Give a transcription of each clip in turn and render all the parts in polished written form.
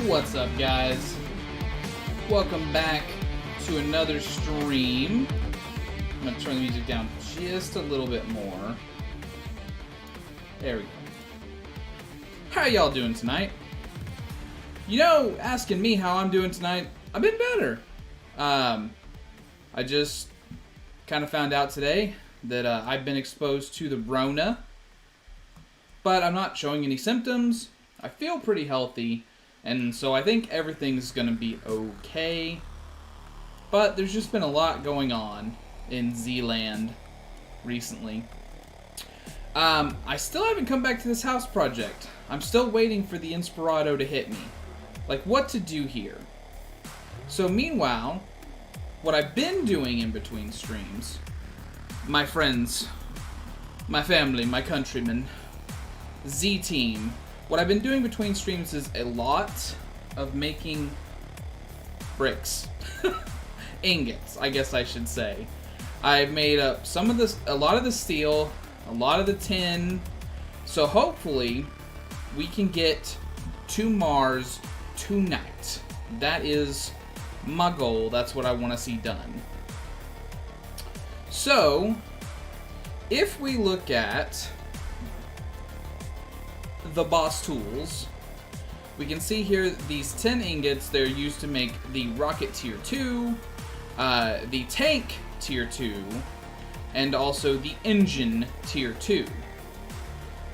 What's up, guys? Welcome back to another stream. I'm gonna turn the music down just a little bit more. There we go. How y'all doing tonight? You know, asking me how I'm doing tonight, I've been better. I just kind of found out today that I've been exposed to the Rona, but I'm not showing any symptoms. I feel pretty healthy, and so I think everything's gonna be okay. But there's just been a lot going on in Z-Land recently. I still haven't come back to this house project. I'm still waiting for the Inspirado to hit me. Like, what to do here. So meanwhile, what I've been doing in between streams, my friends, my family, my countrymen, Z-Team, what I've been doing between streams is a lot of making bricks. Ingots, I guess I should say. I've made up some of this, a lot of the steel, a lot of the tin, so hopefully we can get to Mars tonight. That is my goal. That's what I want to see done. So, if we look at the boss tools, we can see here these 10 ingots. They're used to make the rocket tier 2, the tank tier 2, and also the engine tier 2.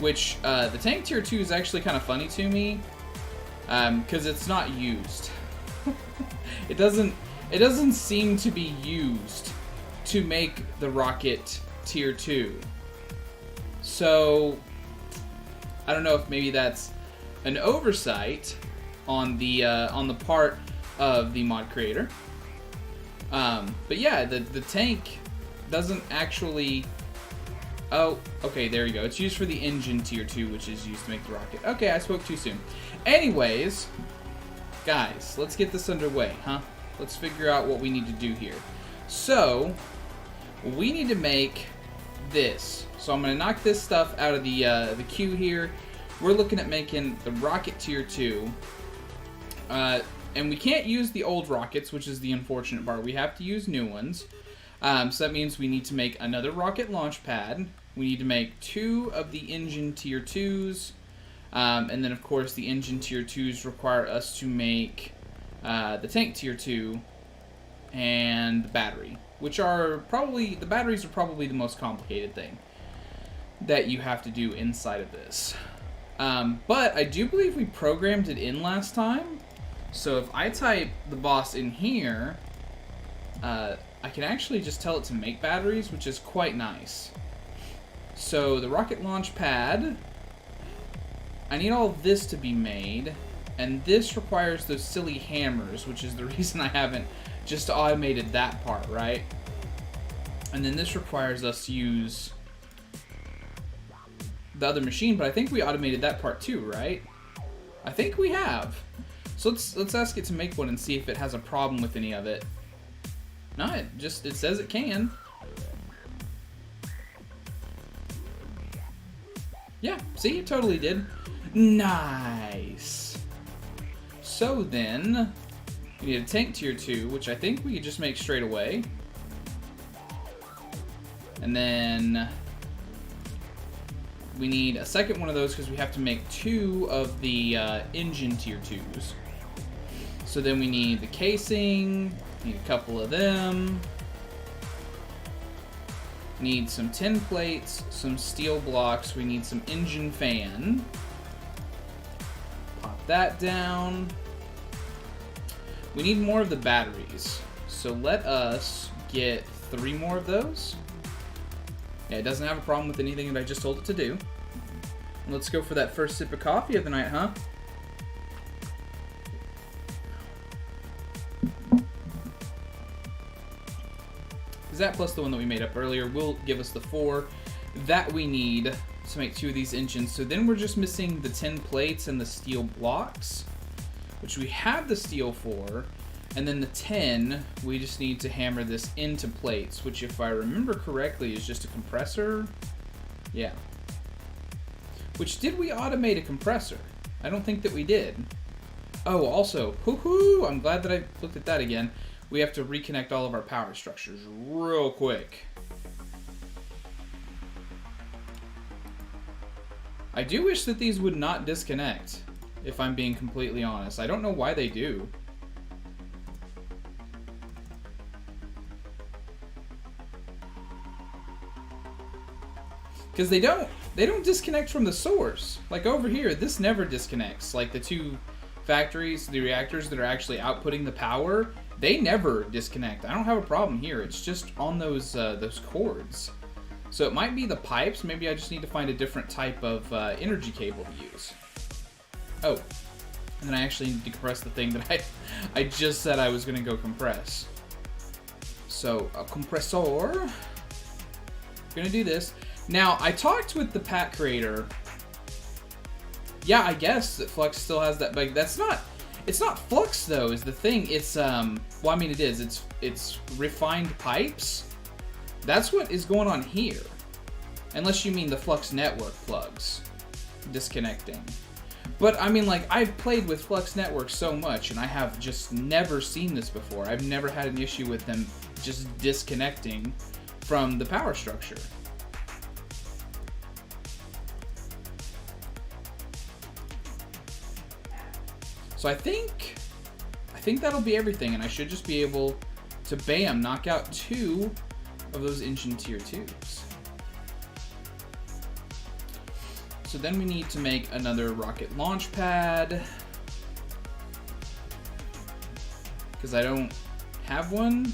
Which, the tank tier 2 is actually kind of funny to me, because it's not used. It doesn't seem to be used to make the rocket tier 2. So, I don't know if maybe that's an oversight on the part of the mod creator. But yeah, the tank doesn't actually. Oh, okay, there you go. It's used for the engine tier 2, which is used to make the rocket. Okay, I spoke too soon. Anyways, guys, let's get this underway, huh? Let's figure out what we need to do here. So, we need to make this. So I'm going to knock this stuff out of the queue here. We're looking at making the rocket tier 2. And we can't use the old rockets, which is the unfortunate part. We have to use new ones. So that means we need to make another rocket launch pad. We need to make 2 of the engine tier 2s. And then, of course, the engine tier 2s require us to make the tank tier 2 and the battery, which are probably, the batteries are probably the most complicated thing that you have to do inside of this. But I do believe we programmed it in last time. So if I type the boss in here, I can actually just tell it to make batteries, which is quite nice. So the rocket launch pad, I need all this to be made, and this requires those silly hammers, which is the reason I haven't just automated that part, right? And then this requires us to use the other machine, but I think we automated that part too, right? I think we have. So let's ask it to make one and see if it has a problem with any of it. No, it says it can. Yeah, see, it totally did. Nice. So then, we need a tank tier 2, which I think we could just make straight away. And then we need a second one of those because we have to make 2 of the engine tier 2s. So then we need the casing, need a couple of them, need some tin plates, some steel blocks, we need some engine fan. Pop that down. We need more of the batteries, so let us get 3 more of those. Yeah, it doesn't have a problem with anything that I just told it to do. Let's go for that first sip of coffee of the night, huh? That plus the one that we made up earlier will give us the 4 that we need to make 2 of these engines. So then we're just missing the tin plates and the steel blocks, which we have the steel for. And then the tin, we just need to hammer this into plates, which if I remember correctly is just a compressor. Yeah. Which, did we automate a compressor? I don't think that we did. Oh, also, woohoo! I'm glad that I looked at that again. We have to reconnect all of our power structures real quick. I do wish that these would not disconnect, if I'm being completely honest. I don't know why they do. Because they don't disconnect from the source. Like over here, this never disconnects. Like the two factories, the reactors that are actually outputting the power, they never disconnect. I don't have a problem here. It's just on those cords. So it might be the pipes. Maybe I just need to find a different type of energy cable to use. Oh, and then I actually need to compress the thing that I just said I was going to go compress. So a compressor. We're going to do this. Now, I talked with the pack creator. Yeah, I guess that Flux still has that, but it's not Flux though, is the thing. It's, well, I mean it is. It's refined pipes. That's what is going on here. Unless you mean the Flux network plugs disconnecting. But, I mean, like, I've played with Flux Network so much, and I have just never seen this before. I've never had an issue with them just disconnecting from the power structure. So I think that'll be everything, and I should just be able to, bam, knock out 2 of those engine tier 2s. So then we need to make another rocket launch pad, because I don't have one.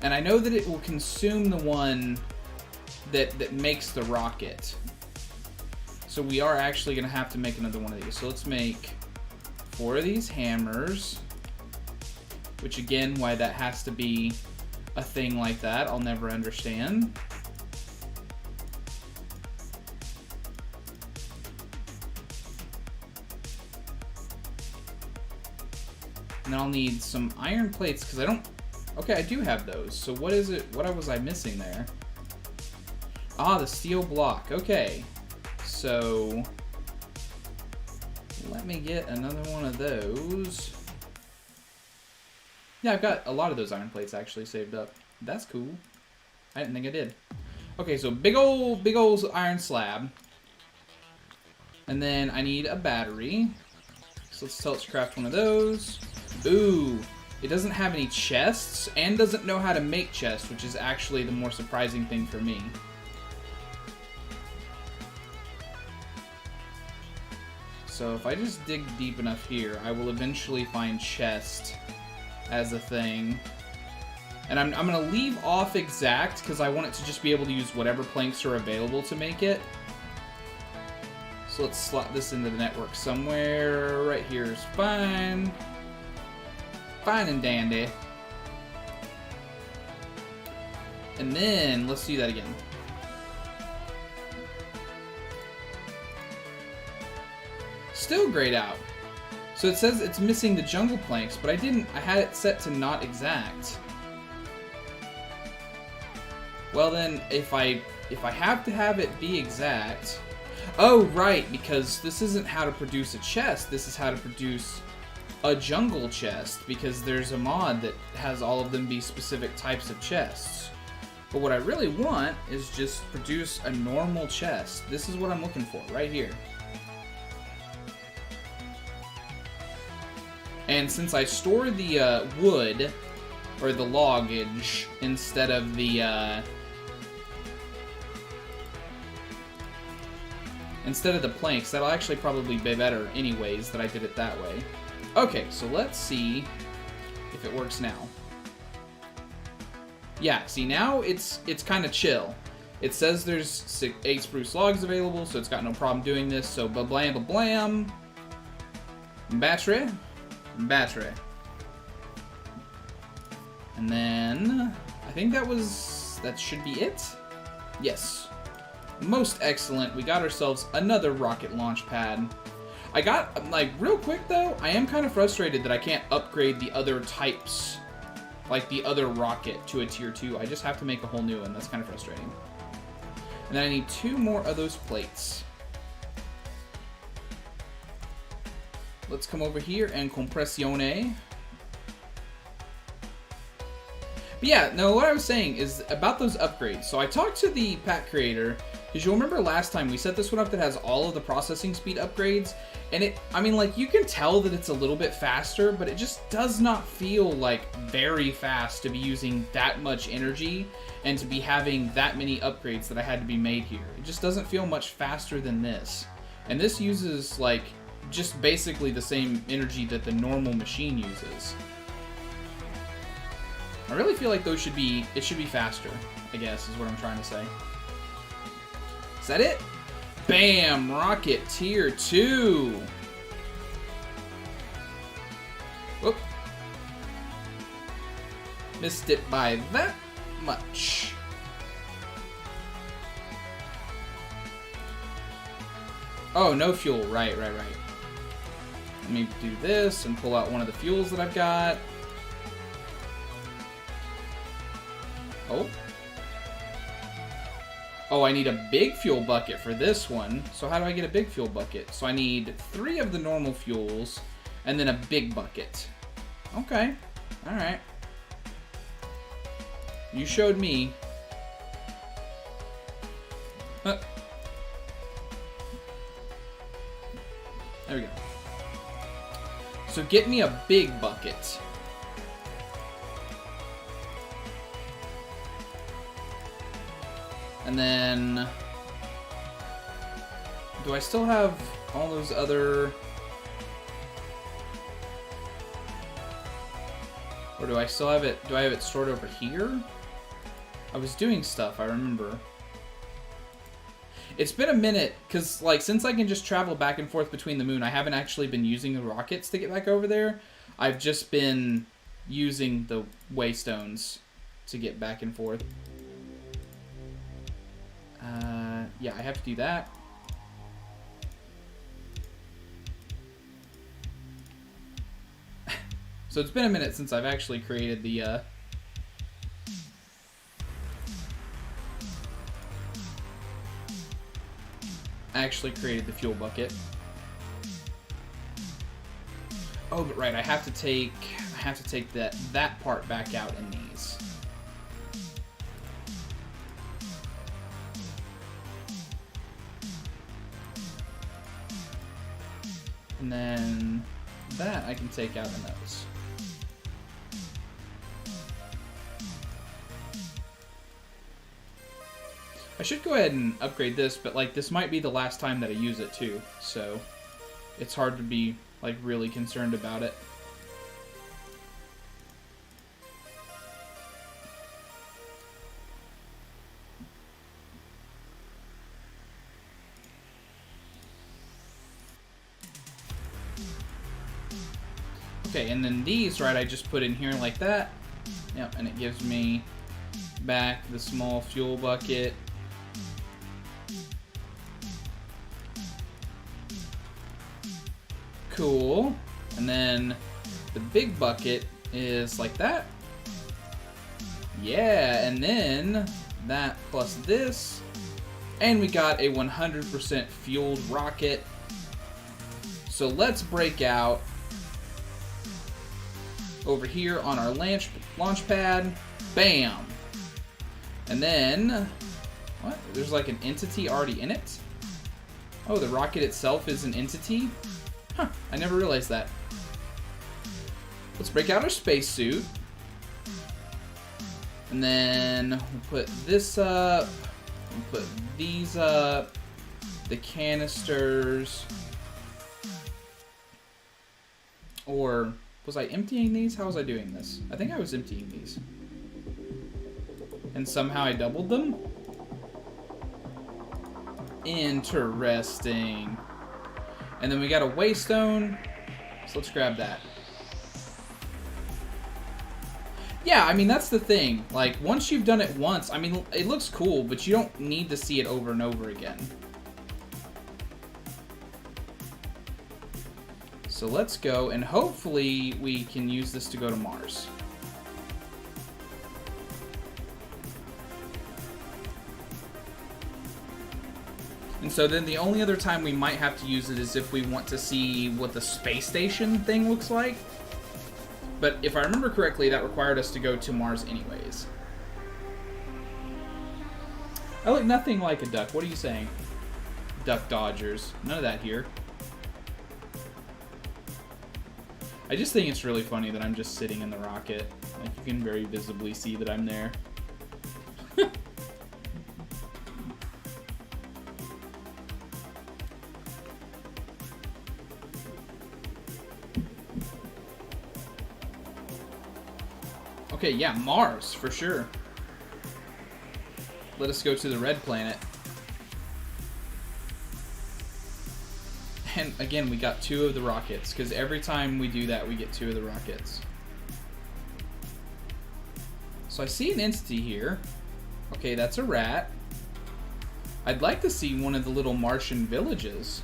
And I know that it will consume the one that makes the rocket. So we are actually going to have to make another one of these. So let's make 4 of these hammers. Which again, why that has to be a thing like that, I'll never understand. And then I'll need some iron plates, because I don't... Okay, I do have those. So what is it? What was I missing there? Ah, the steel block. Okay. So let me get another one of those. Yeah, I've got a lot of those iron plates actually saved up. That's cool. I didn't think I did. Okay, so big old iron slab. And then I need a battery. So let's craft one of those. Ooh, it doesn't have any chests and doesn't know how to make chests, which is actually the more surprising thing for me. So if I just dig deep enough here, I will eventually find chest as a thing. And I'm going to leave off exact, because I want it to just be able to use whatever planks are available to make it. So let's slot this into the network somewhere. Right here is fine. Fine and dandy. And then, let's do that again. Still grayed out. So it says it's missing the jungle planks, but I had it set to not exact. Well then, if I have to have it be exact... Oh, right, because this isn't how to produce a chest, this is how to produce a jungle chest, because there's a mod that has all of them be specific types of chests. But what I really want is just produce a normal chest. This is what I'm looking for, right here. And since I store the wood, or the loggage, instead of the planks, that'll actually probably be better anyways that I did it that way. Okay, so let's see if it works now. Yeah, see now it's kind of chill. It says there's 8 spruce logs available, so it's got no problem doing this. So ba-blam, ba-blam. Battery. Battery. And then I think that should be it. Yes. Most excellent. We got ourselves another rocket launch pad. I got, like, real quick though, I am kind of frustrated that I can't upgrade the other types, like the other rocket, to a tier 2. I just have to make a whole new one. That's kind of frustrating. And then I need 2 more of those plates. let's come over here and compressione. But yeah, no, what I was saying is about those upgrades. So I talked to the pack creator, because you'll remember last time we set this one up that has all of the processing speed upgrades, and I mean, like, you can tell that it's a little bit faster, but it just does not feel like very fast to be using that much energy and to be having that many upgrades that I had to be made here. It just doesn't feel much faster than this. And this uses, like, just basically the same energy that the normal machine uses. I really feel like those should be faster, I guess, is what I'm trying to say. Is that it? Bam! Rocket Tier 2! Whoop. Missed it by that much. Oh, no fuel. Right. Let me do this and pull out one of the fuels that I've got. Oh, I need a big fuel bucket for this one. So how do I get a big fuel bucket? So I need 3 of the normal fuels and then a big bucket. Okay. Alright. You showed me. There we go. So get me a big bucket. And then, do I still have all those other, or do I still have it, do I have it stored over here? I was doing stuff, I remember. It's been a minute, because, like, since I can just travel back and forth between the moon, I haven't actually been using the rockets to get back over there. I've just been using the waystones to get back and forth. Yeah, I have to do that. So it's been a minute since I've actually created the, fuel bucket. Oh, but right, I have to take that part back out in these. And then that I can take out in those. I should go ahead and upgrade this, but like this might be the last time that I use it too, so it's hard to be like really concerned about it. Okay, and then these, right, I just put in here like that. Yep, and it gives me back the small fuel bucket. Cool. And then the big bucket is like that. Yeah, and then that plus this. And we got a 100% fueled rocket. So let's break out over here on our launch pad. Bam! And then, what? There's like an entity already in it? Oh, the rocket itself is an entity? Huh, I never realized that. Let's break out our spacesuit. And then we'll put this up. We'll put these up. The canisters. Or was I emptying these? How was I doing this? I think I was emptying these. And somehow I doubled them? Interesting. And then we got a waystone. So let's grab that. Yeah, I mean, that's the thing. Like, once you've done it once, I mean, it looks cool, but you don't need to see it over and over again. So let's go, and hopefully we can use this to go to Mars. And so then the only other time we might have to use it is if we want to see what the space station thing looks like. But if I remember correctly, that required us to go to Mars anyways. I look nothing like a duck. What are you saying? Duck Dodgers. None of that here. I just think it's really funny that I'm just sitting in the rocket. Like, you can very visibly see that I'm there. Okay, yeah, Mars, for sure. Let us go to the red planet. And again, we got 2 of the rockets, because every time we do that, we get 2 of the rockets. So I see an entity here. Okay, that's a rat. I'd like to see one of the little Martian villages.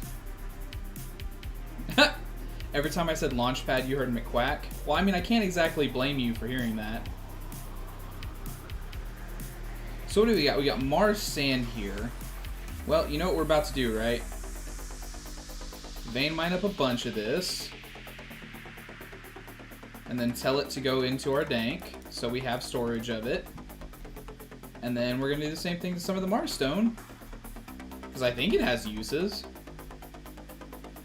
Every time I said launch pad, you heard McQuack. Well, I mean, I can't exactly blame you for hearing that. So what do we got? We got Mars sand here. Well, you know what we're about to do, right? Vein mine up a bunch of this. And then tell it to go into our dank, so we have storage of it. And then we're going to do the same thing to some of the Mars stone. Because I think it has uses.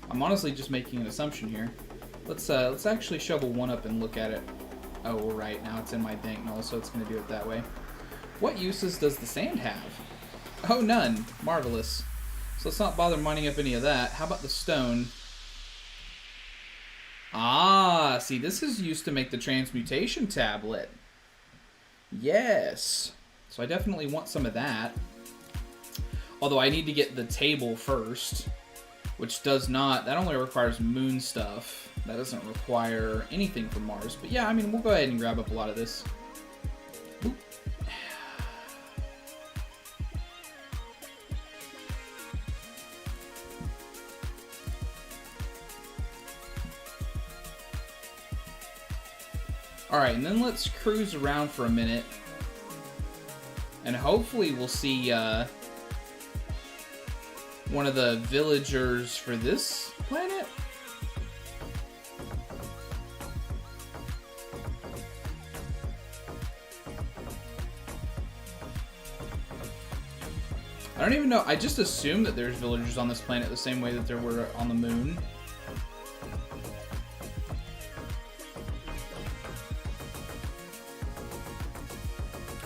I'm honestly just making an assumption here. Let's actually shovel one up and look at it. Oh, we're right. Now it's in my dank null, so it's going to do it that way. What uses does the sand have? Oh, none. Marvelous. So let's not bother mining up any of that. How about the stone? Ah, see, this is used to make the transmutation tablet. Yes. So I definitely want some of that. Although I need to get the table first. Which does not, that only requires moon stuff. That doesn't require anything from Mars. But yeah, I mean, we'll go ahead and grab up a lot of this. Oop. Alright, and then let's cruise around for a minute. And hopefully we'll see, one of the villagers for this planet? I don't even know. I just assume that there's villagers on this planet the same way that there were on the moon.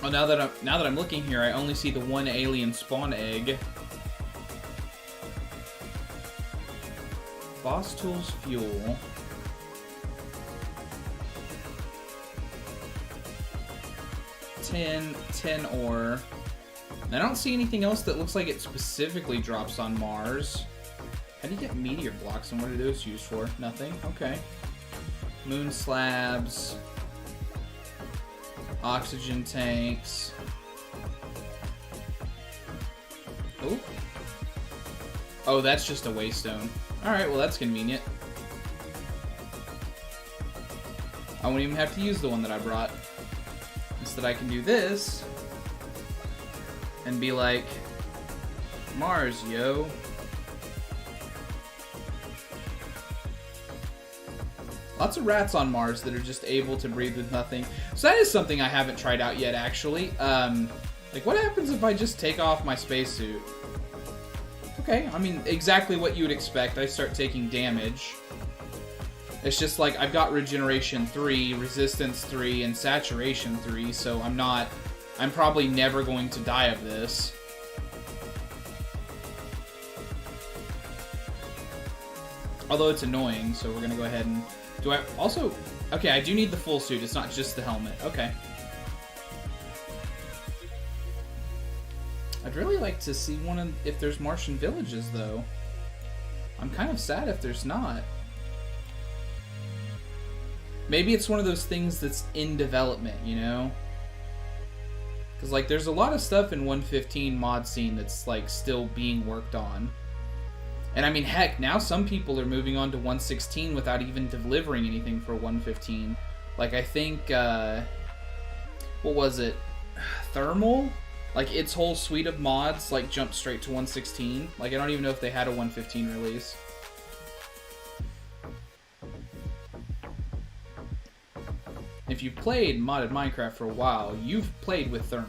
Oh, now that I'm looking here, I only see the one alien spawn egg. Boss tools, fuel. Tin ore. And I don't see anything else that looks like it specifically drops on Mars. How do you get meteor blocks and what are those used for? Nothing? Okay. Moon slabs. Oxygen tanks. Oh. Oh, that's just a waystone. Alright, well that's convenient. I won't even have to use the one that I brought. Instead I can do this and be like, Mars, yo. Lots of rats on Mars that are just able to breathe with nothing. So that is something I haven't tried out yet, actually. Like, what happens if I just take off my spacesuit? Okay, I mean, exactly what you would expect. I start taking damage. It's just like, I've got regeneration 3, resistance 3, and saturation 3, so I'm probably never going to die of this. Although it's annoying, so we're gonna go ahead and... Do I also... Okay, I do need the full suit, it's not just the helmet. Okay. I'd really like to see if there's Martian villages, though. I'm kind of sad if there's not. Maybe it's one of those things that's in development, you know? Because, like, there's a lot of stuff in 1.15 mod scene that's, like, still being worked on. And, I mean, heck, now some people are moving on to 1.16 without even delivering anything for 1.15. Like, I think, what was it? Thermal Like, its whole suite of mods, like, jumped straight to 116. Like, I don't even know if they had a 115 release. If you've played modded Minecraft for a while, you've played with thermal.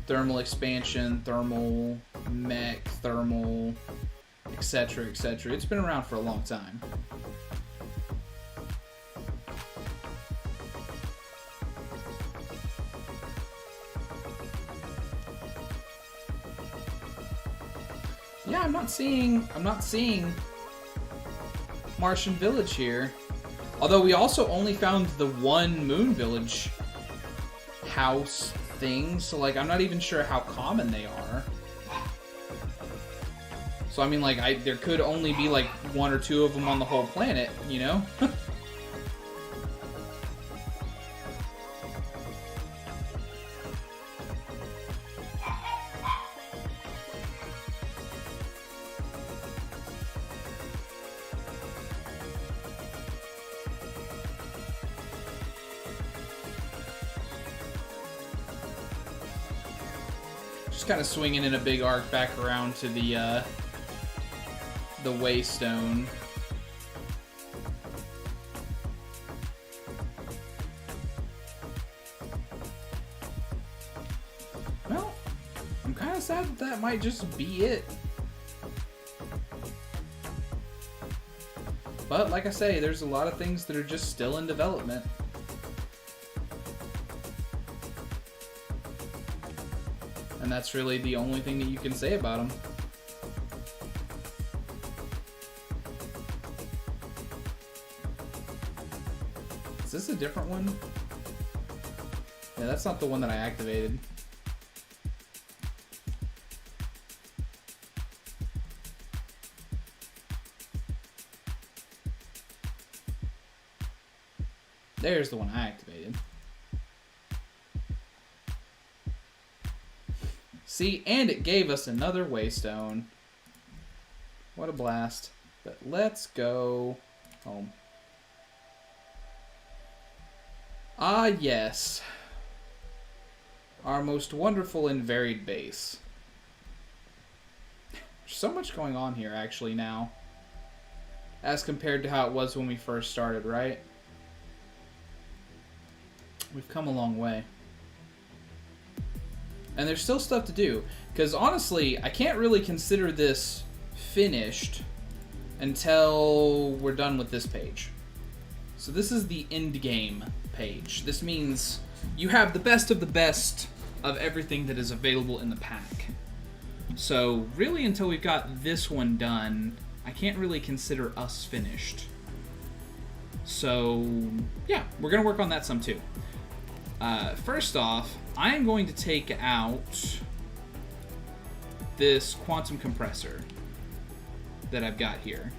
Thermal expansion, thermal mech, thermal, etc., etc. It's been around for a long time. Yeah, I'm not seeing Martian Village here. Although we also only found the one Moon Village house thing, so like I'm not even sure how common they are. So I mean, like there could only be like 1 or 2 of them on the whole planet, you know? Kind of swinging in a big arc back around to the Waystone. Well, I'm kind of sad that that might just be it. But like I say, there's a lot of things that are just still in development. And that's really the only thing that you can say about them. Is this a different one? Yeah, that's not the one that I activated. There's the one I activated. See, and it gave us another Waystone. What a blast. But let's go home. Ah, yes. Our most wonderful and varied base. There's so much going on here, actually, now. As compared to how it was when we first started, right? We've come a long way. And there's still stuff to do. Because honestly, I can't really consider this finished until we're done with this page. So this is the end game page. This means you have the best of everything that is available in the pack. So really, until we've got this one done, I can't really consider us finished. So yeah, we're going to work on that some too. First off, I am going to take out this quantum compressor that I've got here.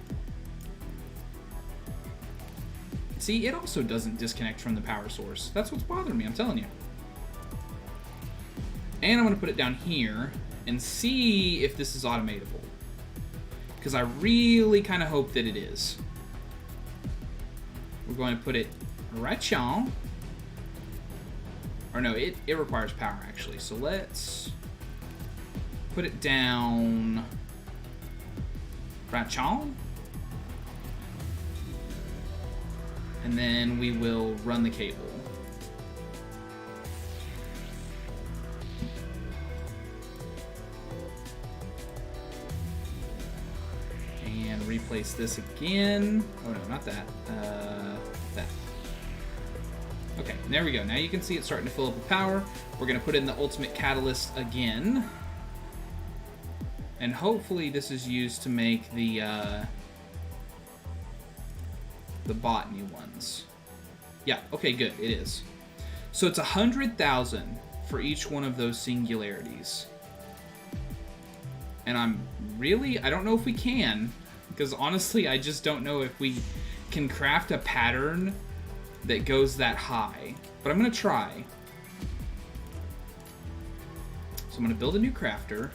See, it also doesn't disconnect from the power source. That's what's bothering me, I'm telling you. And I'm going to put it down here and see if this is automatable. Because I really kind of hope that it is. We're going to put it right on. Or no, it requires power, actually. So let's put it down right on. And then we will run the cable. And replace this again. Oh no, not that. That. Okay, there we go. Now you can see it's starting to fill up with power. We're going to put in the ultimate catalyst again. And hopefully this is used to make the botany ones. Yeah, okay, good. It is. So it's 100,000 for each one of those singularities. And I don't know if we can, because honestly, I just don't know if we can craft a pattern that goes that high. But I'm going to try. So I'm going to build a new crafter.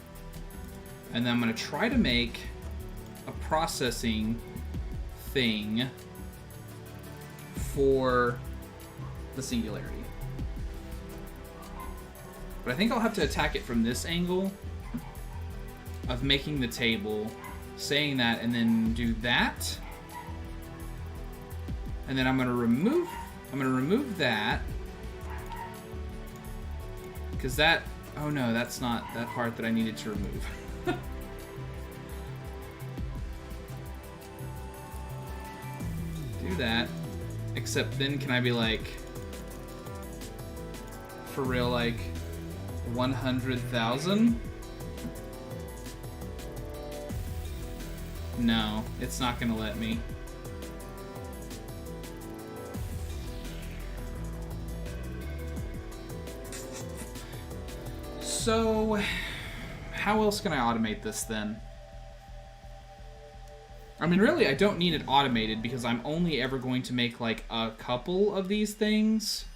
And then I'm going to try to make a processing thing for the singularity. But I think I'll have to attack it from this angle of making the table, saying that, and then do that. And then I'm gonna remove that. Because that, oh no, that's not that part that I needed to remove. Do that. Except then can I be like, for real, like 100,000? No, it's not gonna let me. So, how else can I automate this then? I mean, really, I don't need it automated because I'm only ever going to make like a couple of these things.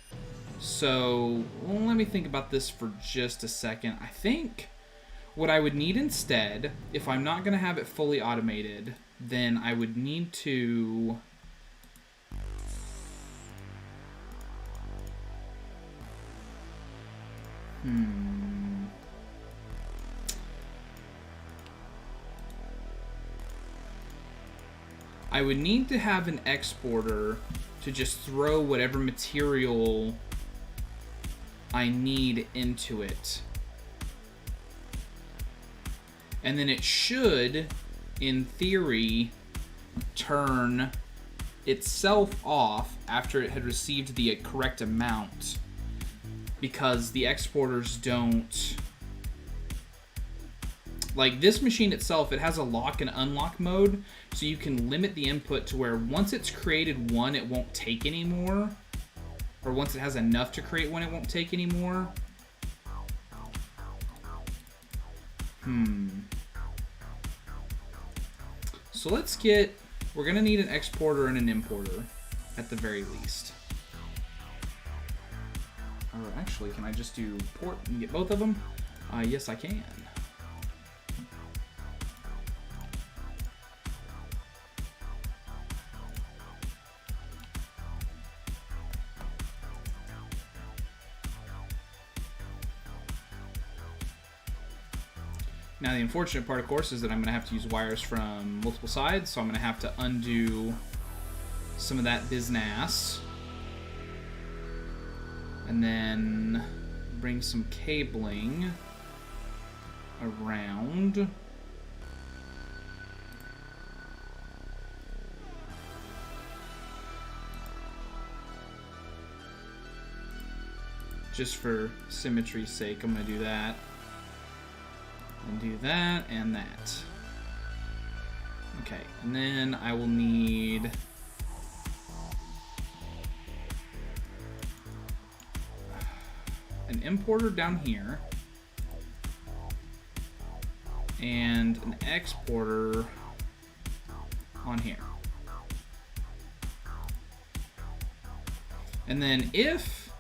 So, well, let me think about this for just a second. I think what I would need instead, if I'm not going to have it fully automated, then I would need to... I would need to have an exporter to just throw whatever material I need into it. And then it should, in theory, turn itself off after it had received the correct amount, because the exporters don't... Like, this machine itself, it has a lock and unlock mode, so you can limit the input to where once it's created one, it won't take anymore. Or once it has enough to create one, it won't take anymore. So let's get... We're going to need an exporter and an importer, at the very least. Or actually, can I just do port and get both of them? Yes, I can. Now the unfortunate part, of course, is that I'm going to have to use wires from multiple sides, so I'm going to have to undo some of that business. And then bring some cabling around. Just for symmetry's sake, I'm going to do that. And do that and that. Okay, and then I will need an importer down here and an exporter on here. And then if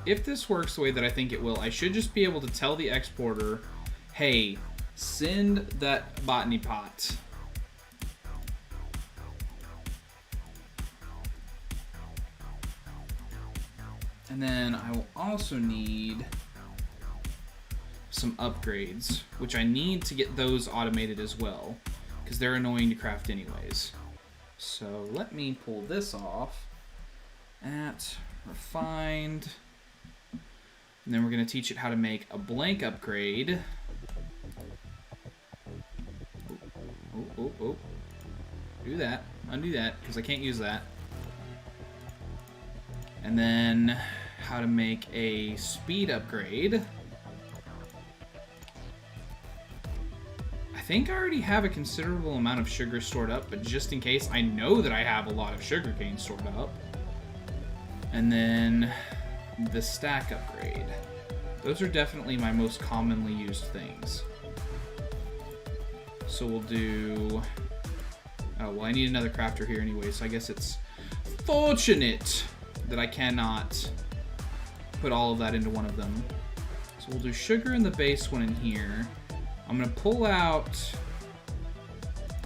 this works the way that I think it will, I should just be able to tell the exporter, hey, send that botany pot. And then I will also need some upgrades, which I need to get those automated as well, because they're annoying to craft anyways. So let me pull this off at refined. And then we're going to teach it how to make a blank upgrade. Oh. Do that. Undo that, because I can't use that. And then how to make a speed upgrade. I think I already have a considerable amount of sugar stored up, but just in case, I know that I have a lot of sugarcane stored up. And then the stack upgrade. Those are definitely my most commonly used things. So we'll do... Oh, well, I need another crafter here anyway, so I guess it's fortunate that I cannot put all of that into one of them. So we'll do sugar in the base one in here. I'm going to pull out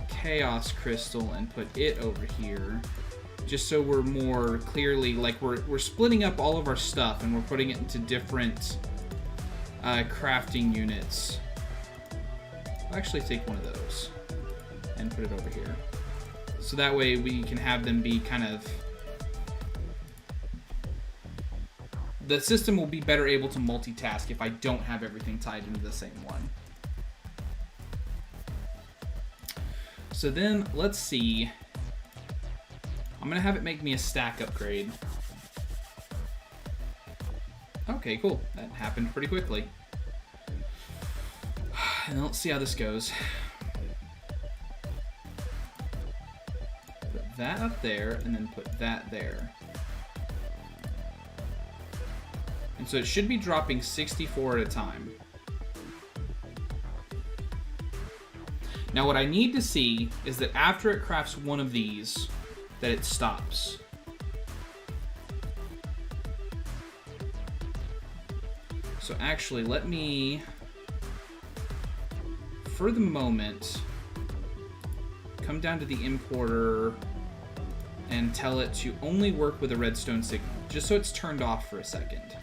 Chaos Crystal and put it over here, just so we're more clearly, like, we're splitting up all of our stuff and we're putting it into different crafting units. I'll actually take one of those and put it over here. So that way we can have them be kind of... The system will be better able to multitask if I don't have everything tied into the same one. So then, let's see. I'm going to have it make me a stack upgrade. Okay, cool. That happened pretty quickly. And then let's see how this goes. Put that up there, and then put that there. And so it should be dropping 64 at a time. Now what I need to see is that after it crafts one of these, that it stops. So actually, let me, for the moment, come down to the importer and tell it to only work with a redstone signal, just so it's turned off for a second.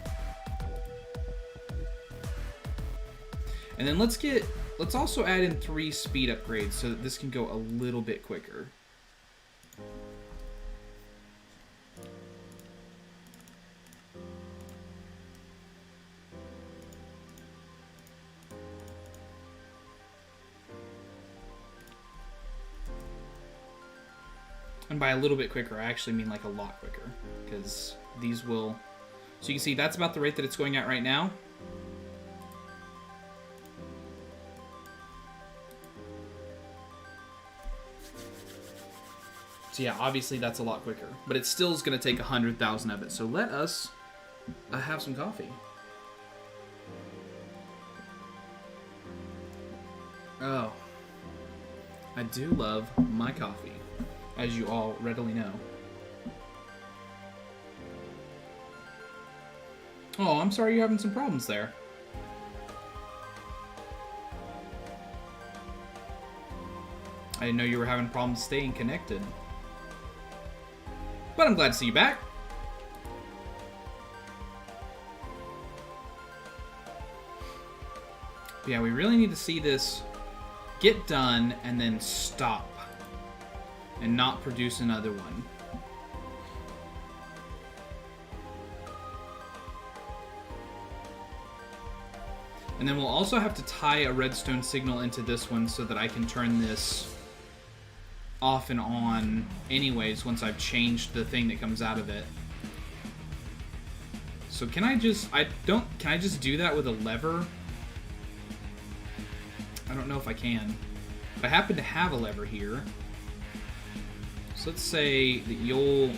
And then let's also add in 3 speed upgrades so that this can go a little bit quicker. And by a little bit quicker, I actually mean like a lot quicker, because these will... So you can see that's about the rate that it's going at right now. So yeah, obviously that's a lot quicker, but it still is going to take 100,000 of it. So let us have some coffee. Oh, I do love my coffee, as you all readily know. Oh, I'm sorry you're having some problems there. I didn't know you were having problems staying connected. But I'm glad to see you back. But yeah, we really need to see this get done and then stop. And not produce another one. And then we'll also have to tie a redstone signal into this one so that I can turn this off and on anyways once I've changed the thing that comes out of it. So can I just do that with a lever? I don't know if I can. But I happen to have a lever here. So let's say that you'll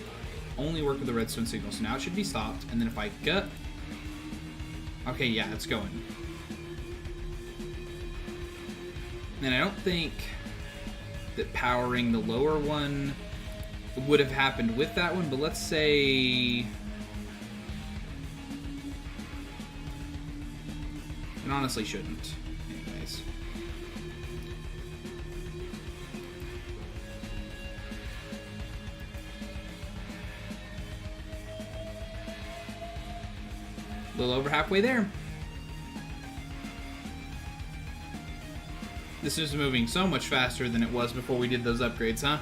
only work with the redstone signal. So now it should be stopped. And then if I gut... Okay, yeah, it's going. And I don't think that powering the lower one would have happened with that one, but let's say... It honestly shouldn't. Anyways. A little over halfway there. This is moving so much faster than it was before we did those upgrades, huh?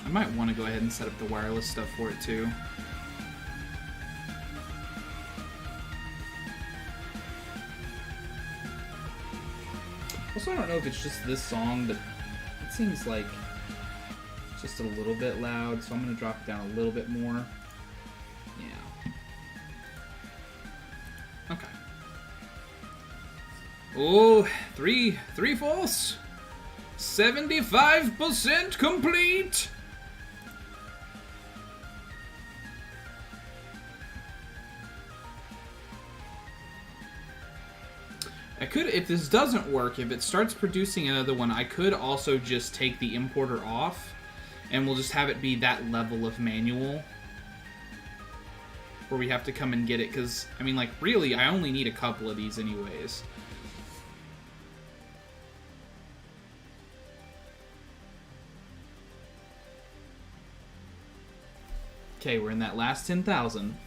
I might want to go ahead and set up the wireless stuff for it too. Also, I don't know if it's just this song, but it seems like it's just a little bit loud, so I'm going to drop it down a little bit more. Yeah. Okay. Oh, three fourths. 75% complete. I could, if this doesn't work, if it starts producing another one, I could also just take the importer off, and we'll just have it be that level of manual, where we have to come and get it, because, I mean, like, really, I only need a couple of these anyways. Okay, we're in that last 10,000.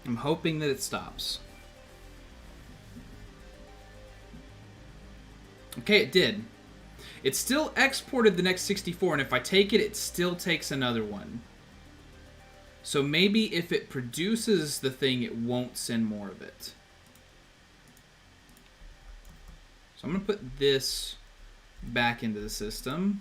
I'm hoping that it stops. Okay, it did. It still exported the next 64, and if I take it, it still takes another one. So maybe if it produces the thing, it won't send more of it. So I'm going to put this back into the system.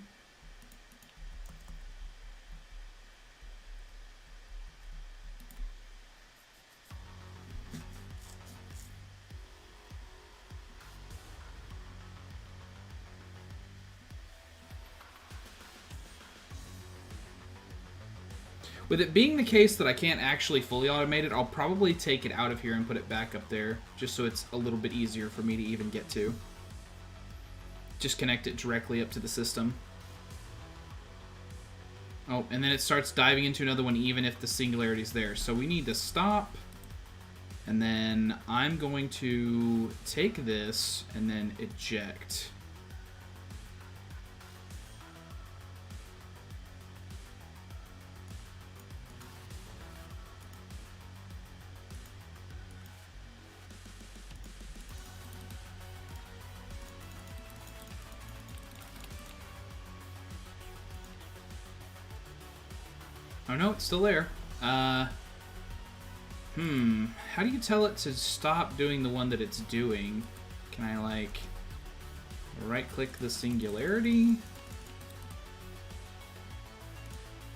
With it being the case that I can't actually fully automate it, I'll probably take it out of here and put it back up there, just so it's a little bit easier for me to even get to. Just connect it directly up to the system. Oh, and then it starts diving into another one even if the singularity's there. So we need to stop, and then I'm going to take this and then eject. Oh no, it's still there. How do you tell it to stop doing the one that it's doing? Can I, like, right-click the singularity?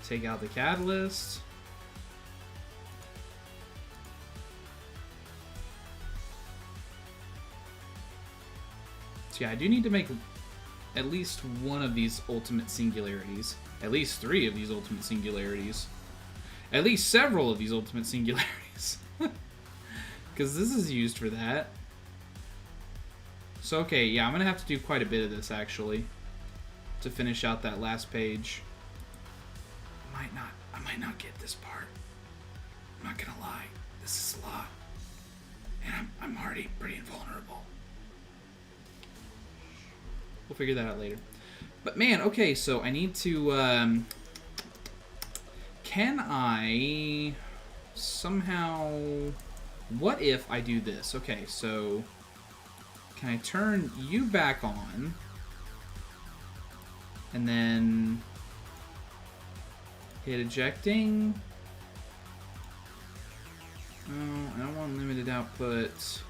Take out the catalyst? So yeah, I do need to make at least one of these ultimate singularities. At least 3 of these ultimate singularities. At least several of these ultimate singularities. Because this is used for that. So okay, yeah, I'm going to have to do quite a bit of this, actually, to finish out that last page. I might not get this part. I'm not going to lie. This is a lot. And I'm already pretty invulnerable. We'll figure that out later. But man, okay, so I need to, can I somehow, what if I do this? Okay, so can I turn you back on, and then hit ejecting? Oh, I don't want limited output.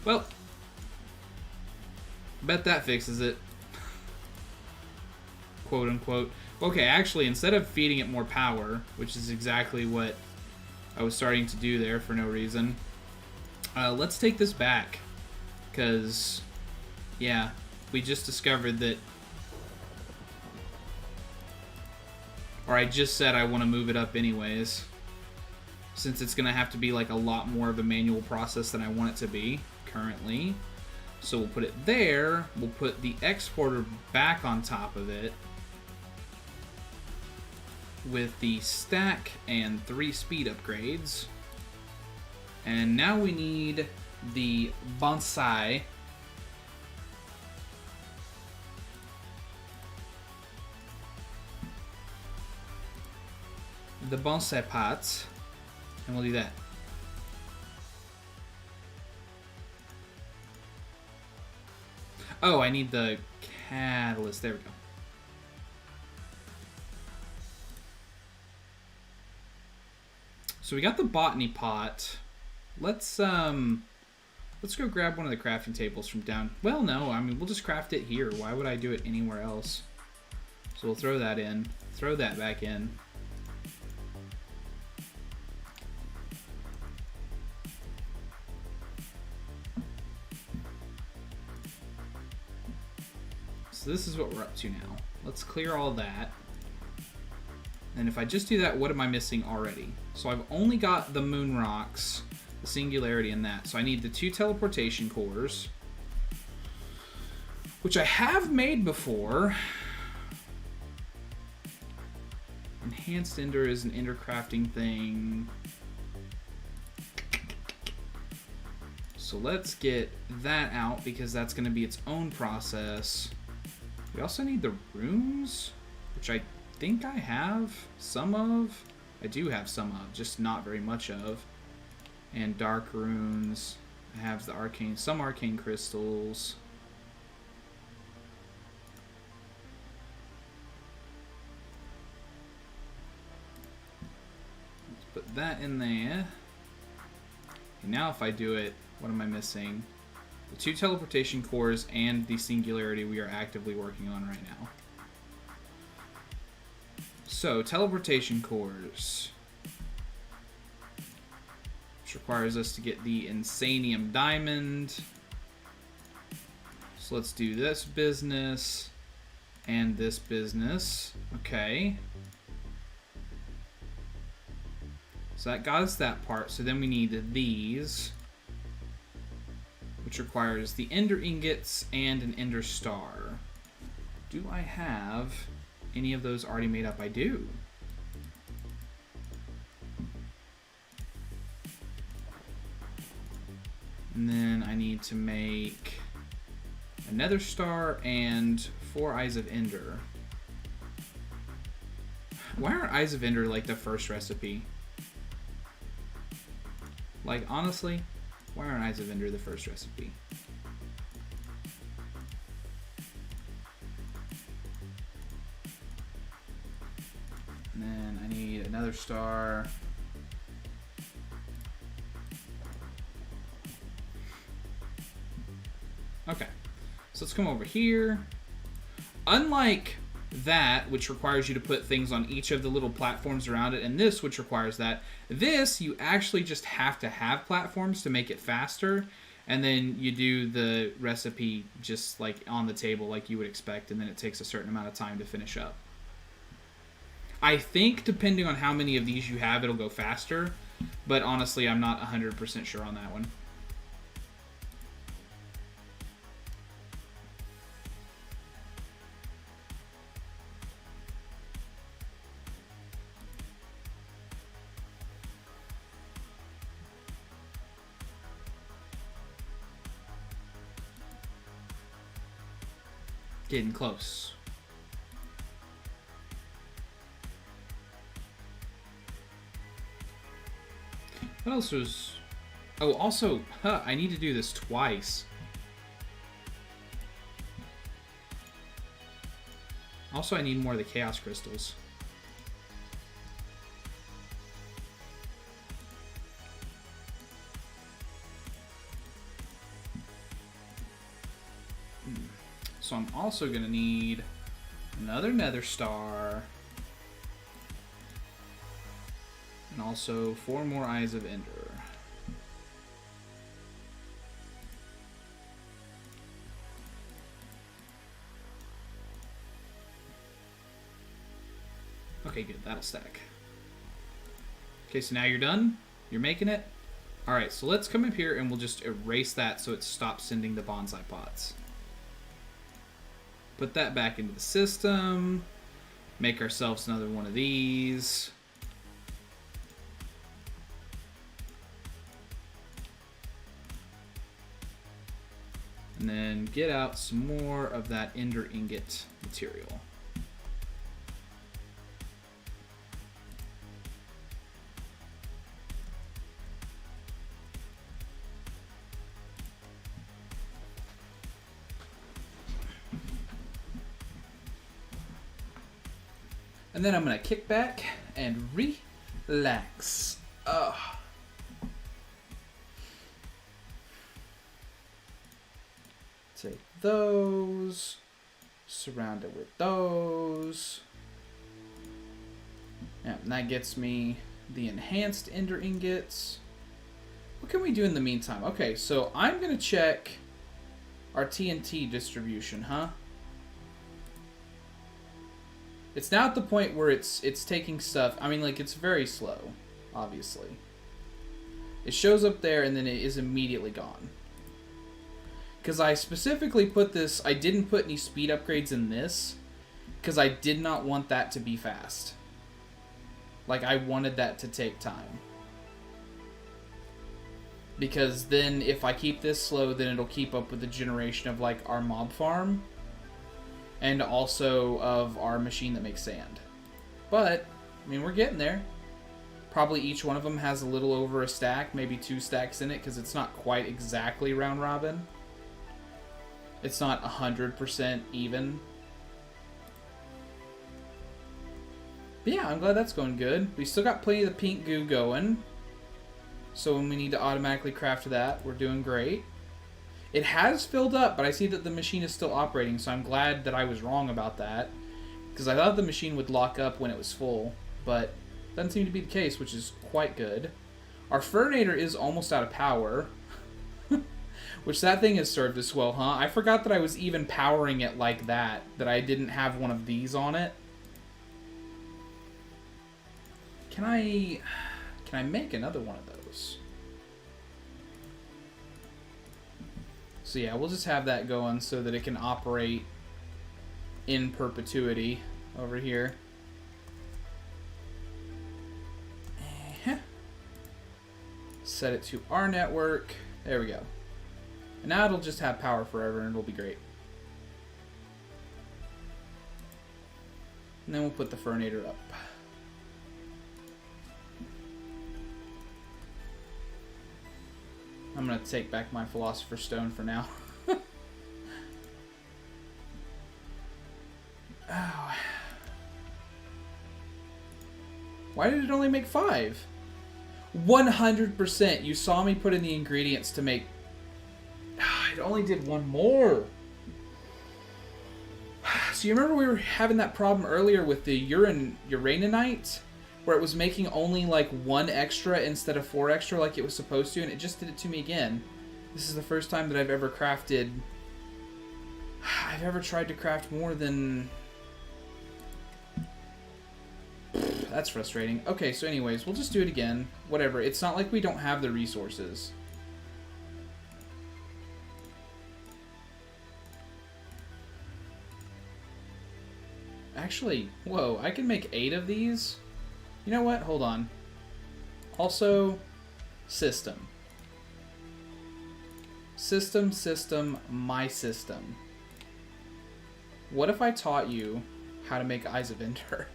Well, bet that fixes it. Quote unquote. Okay, actually, instead of feeding it more power, which is exactly what I was starting to do there for no reason, let's take this back. Because, yeah, we just discovered that... Or I just said I want to move it up anyways. Since it's going to have to be like a lot more of a manual process than I want it to be currently. So we'll put it there. We'll put the exporter back on top of it with the stack and 3 speed upgrades. And now we need the bonsai. The bonsai pots. And we'll do that. Oh, I need the catalyst. There we go. So we got the botany pot. Let's go grab one of the crafting tables from down. Well, no, I mean, we'll just craft it here. Why would I do it anywhere else? So we'll throw that in. Throw that back in. So this is what we're up to now. Let's clear all that. And if I just do that, what am I missing already? So I've only got the moon rocks, the singularity, and that. So I need the 2 teleportation cores, which I have made before. Enhanced Ender is an Ender crafting thing. So let's get that out because that's going to be its own process. We also need the runes, which I think I have some of. I do have some of, just not very much of. And dark runes. I have the some arcane crystals. Let's put that in there. And now if I do it, what am I missing? The 2 teleportation cores and the singularity we are actively working on right now. So, teleportation cores. Which requires us to get the Insanium Diamond. So let's do this business and this business. Okay. So that got us that part. So then we need these, which requires the Ender Ingots and an Ender Star. Do I have any of those already made up? I do. And then I need to make a Nether Star and 4 Eyes of Ender. Why aren't Eyes of Ender like the first recipe? Like, honestly, why aren't Eyes of Ender the first recipe? And then I need another star. Okay, so let's come over here. Unlike that, which requires you to put things on each of the little platforms around it, and this, which requires that, this, you actually just have to have platforms to make it faster, and then you do the recipe just like on the table like you would expect, and then it takes a certain amount of time to finish up. I think depending on how many of these you have, it'll go faster, but honestly, I'm not 100% sure on that one. Getting close. What else was... Oh, also, I need to do this twice. Also, I need more of the Chaos Crystals. So I'm also going to need another Nether Star. And also 4 more Eyes of Ender. Okay, good. That'll stack. Okay, so now you're done? You're making it? Alright, so let's come up here and we'll just erase that so it stops sending the bonsai pots. Put that back into the system. Make ourselves another one of these. And then get out some more of that Ender Ingot material. And then I'm going to kick back and relax. Ugh. Take those. Surround it with those. Yeah, and that gets me the enhanced Ender Ingots. What can we do in the meantime? Okay, so I'm going to check our TNT distribution, huh? It's now at the point where it's taking stuff. I mean, like, it's very slow, obviously. It shows up there and then it is immediately gone. Because I specifically put this, I didn't put any speed upgrades in this because I did not want that to be fast. Like, I wanted that to take time. Because then, if I keep this slow, then it'll keep up with the generation of, like, our mob farm. And also of our machine that makes sand. But, I mean, we're getting there. Probably each one of them has a little over a stack, maybe 2 stacks in it, because it's not quite exactly round robin. It's not 100% even. But yeah, I'm glad that's going good. We still got plenty of the pink goo going. So when we need to automatically craft that, we're doing great. It has filled up, but I see that the machine is still operating, so I'm glad that I was wrong about that. Because I thought the machine would lock up when it was full, but doesn't seem to be the case, which is quite good. Our Furnator is almost out of power. Which that thing has served us well, huh? I forgot that I was even powering it like that I didn't have one of these on it. Can I make another one of those? So yeah, we'll just have that going so that it can operate in perpetuity over here. Set it to our network. There we go. And now it'll just have power forever and it'll be great. And then we'll put the Furnator up. I'm going to take back my Philosopher's Stone for now. Oh. Why did it only make 5? 100%. You saw me put in the ingredients to make... It only did 1 more. So you remember we were having that problem earlier with the Uraninite? Where it was making only like 1 extra instead of 4 extra like it was supposed to, and it just did it to me again. This is the first time that I've ever crafted... I've ever tried to craft more than... That's frustrating. Okay, so anyways, we'll just do it again. Whatever. It's not like we don't have the resources. Actually, whoa, I can make 8 of these? You know what? Hold on. Also, system. System, my system. What if I taught you how to make Eyes of Ender?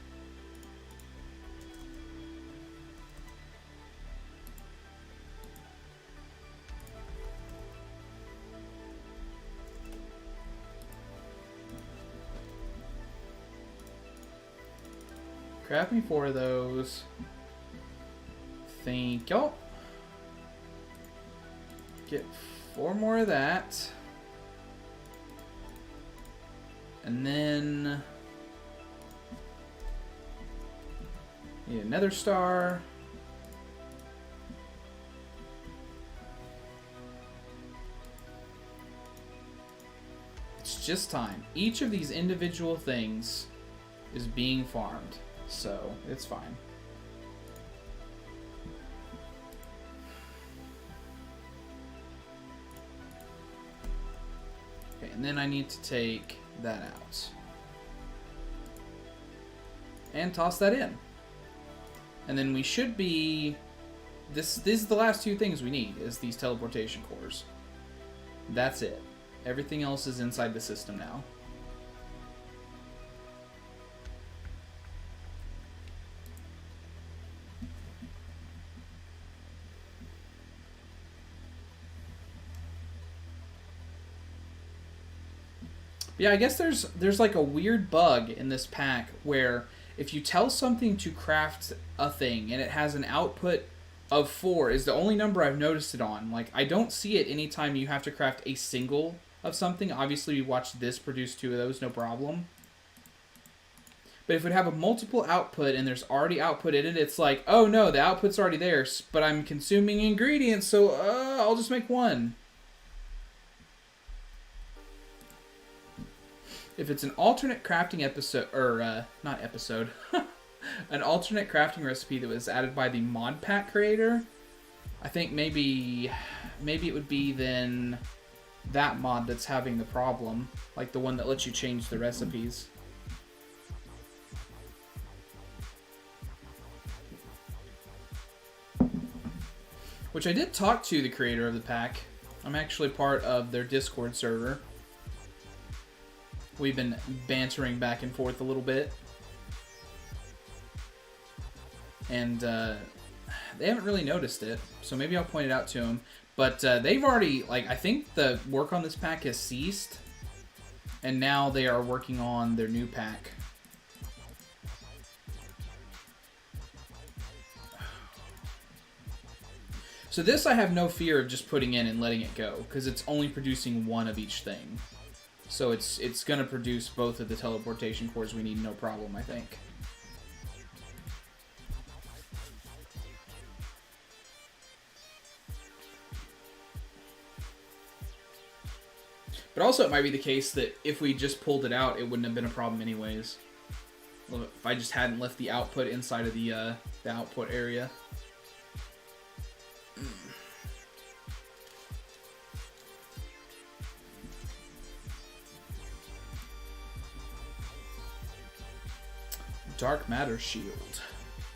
Craft me 4 of those. Thank you. Get 4 more of that. And then... need another star. It's just time. Each of these individual things is being farmed. So, it's fine. Okay, and then I need to take that out. And toss that in. And then we should be... This is the last 2 things we need, is these teleportation cores. That's it. Everything else is inside the system now. Yeah, I guess there's like a weird bug in this pack where if you tell something to craft a thing and it has an output of 4 is the only number I've noticed it on. Like, I don't see it anytime you have to craft a single of something. Obviously, we watched this produce 2 of those, no problem. But if it have a multiple output and there's already output in it, it's like, oh no, the output's already there, but I'm consuming ingredients, so I'll just make 1. If it's an alternate crafting episode, or not episode, an alternate crafting recipe that was added by the mod pack creator, I think maybe it would be then that mod that's having the problem, like the one that lets you change the recipes. Which I did talk to the creator of the pack. I'm actually part of their Discord server. We've been bantering back and forth a little bit. And they haven't really noticed it, so maybe I'll point it out to them. But they've already, like, I think the work on this pack has ceased. And now they are working on their new pack. So this I have no fear of just putting in and letting it go, because it's only producing one of each thing. So it's going to produce both of the teleportation cores we need, no problem, I think. But also it might be the case that if we just pulled it out, it wouldn't have been a problem anyways. If I just hadn't left the output inside of the output area. Dark Matter Shield.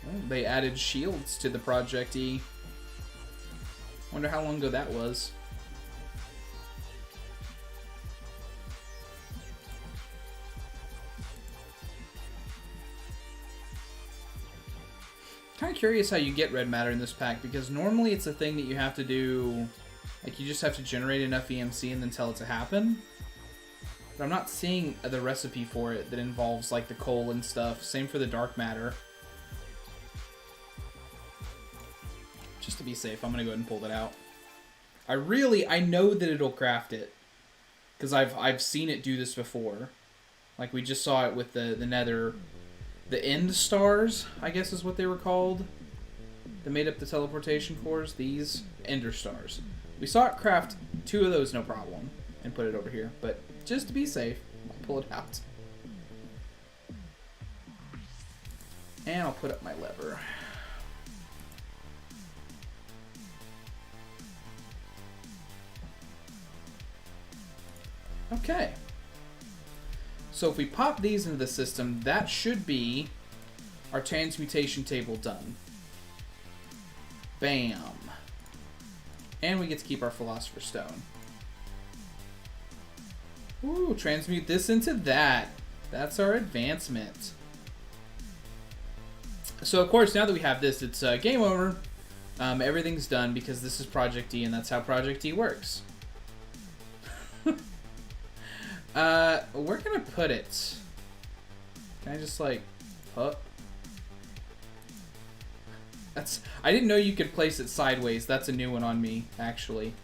Oh, they added shields to the Project E. Wonder how long ago that was. Kind of curious how you get red matter in this pack, because normally it's a thing that you have to do, like you just have to generate enough EMC and then tell it to happen. But I'm not seeing the recipe for it that involves like the coal and stuff. Same for the dark matter. Just to be safe, I'm gonna go ahead and pull that out. I know that it'll craft it, because I've seen it do this before. Like we just saw it with the nether. The end stars, I guess is what they were called. That made up the teleportation cores. These ender stars. We saw it craft 2 of those, no problem, and put it over here. But just to be safe, I'll pull it out. And I'll put up my lever. Okay. So if we pop these into the system, that should be our transmutation table done. Bam. And we get to keep our Philosopher's Stone. Ooh, transmute this into that. That's our advancement. So of course, now that we have this, it's game over. Everything's done because this is Project E, and that's how Project E works. Where can I put it? Can I just like, I didn't know you could place it sideways. That's a new one on me, actually.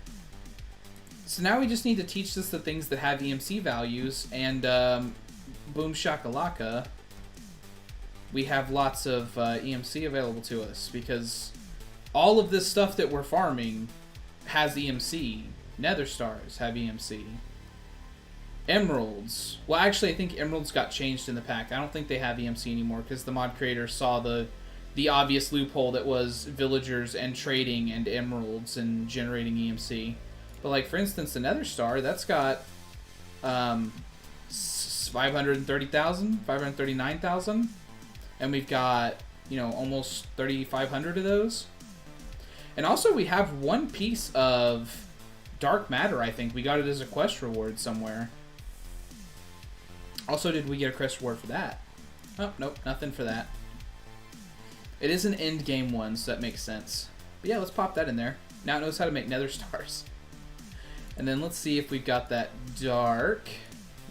So now we just need to teach this the things that have EMC values, and boom shakalaka, we have lots of EMC available to us, because all of this stuff that we're farming has EMC. Nether stars have EMC. Emeralds. Well, actually, I think emeralds got changed in the pack. I don't think they have EMC anymore because the mod creator saw the obvious loophole that was villagers and trading and emeralds and generating EMC. But like, for instance, the Nether Star, that's got 530,000, 539,000, and we've got, you know, almost 3,500 of those. And also, we have one piece of dark matter. I think we got it as a quest reward somewhere. Also, did we get a quest reward for that? Oh, nope, nothing for that. It is an end game one, so that makes sense. But yeah, let's pop that in there. Now it knows how to make nether stars. And then let's see if we've got that dark.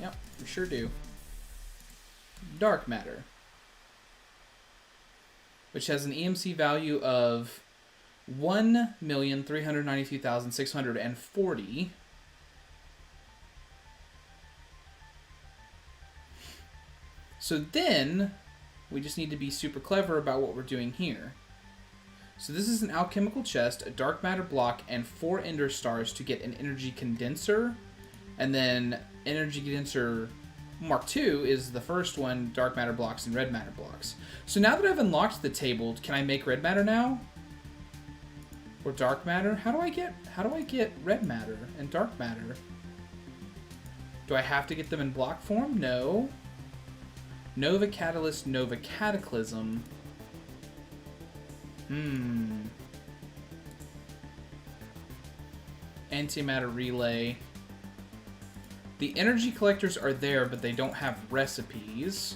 Yep, we sure do. Dark matter. Which has an EMC value of 1,392,640. So then, we just need to be super clever about what we're doing here. So this is an alchemical chest, a dark matter block, and 4 ender stars to get an energy condenser. And then energy condenser Mark II is the first one, dark matter blocks and red matter blocks. So now that I've unlocked the table, can I make red matter now? Or dark matter? How do I get red matter and dark matter? Do I have to get them in block form? No. Nova Catalyst, Nova Cataclysm. Antimatter relay. The energy collectors are there, but they don't have recipes.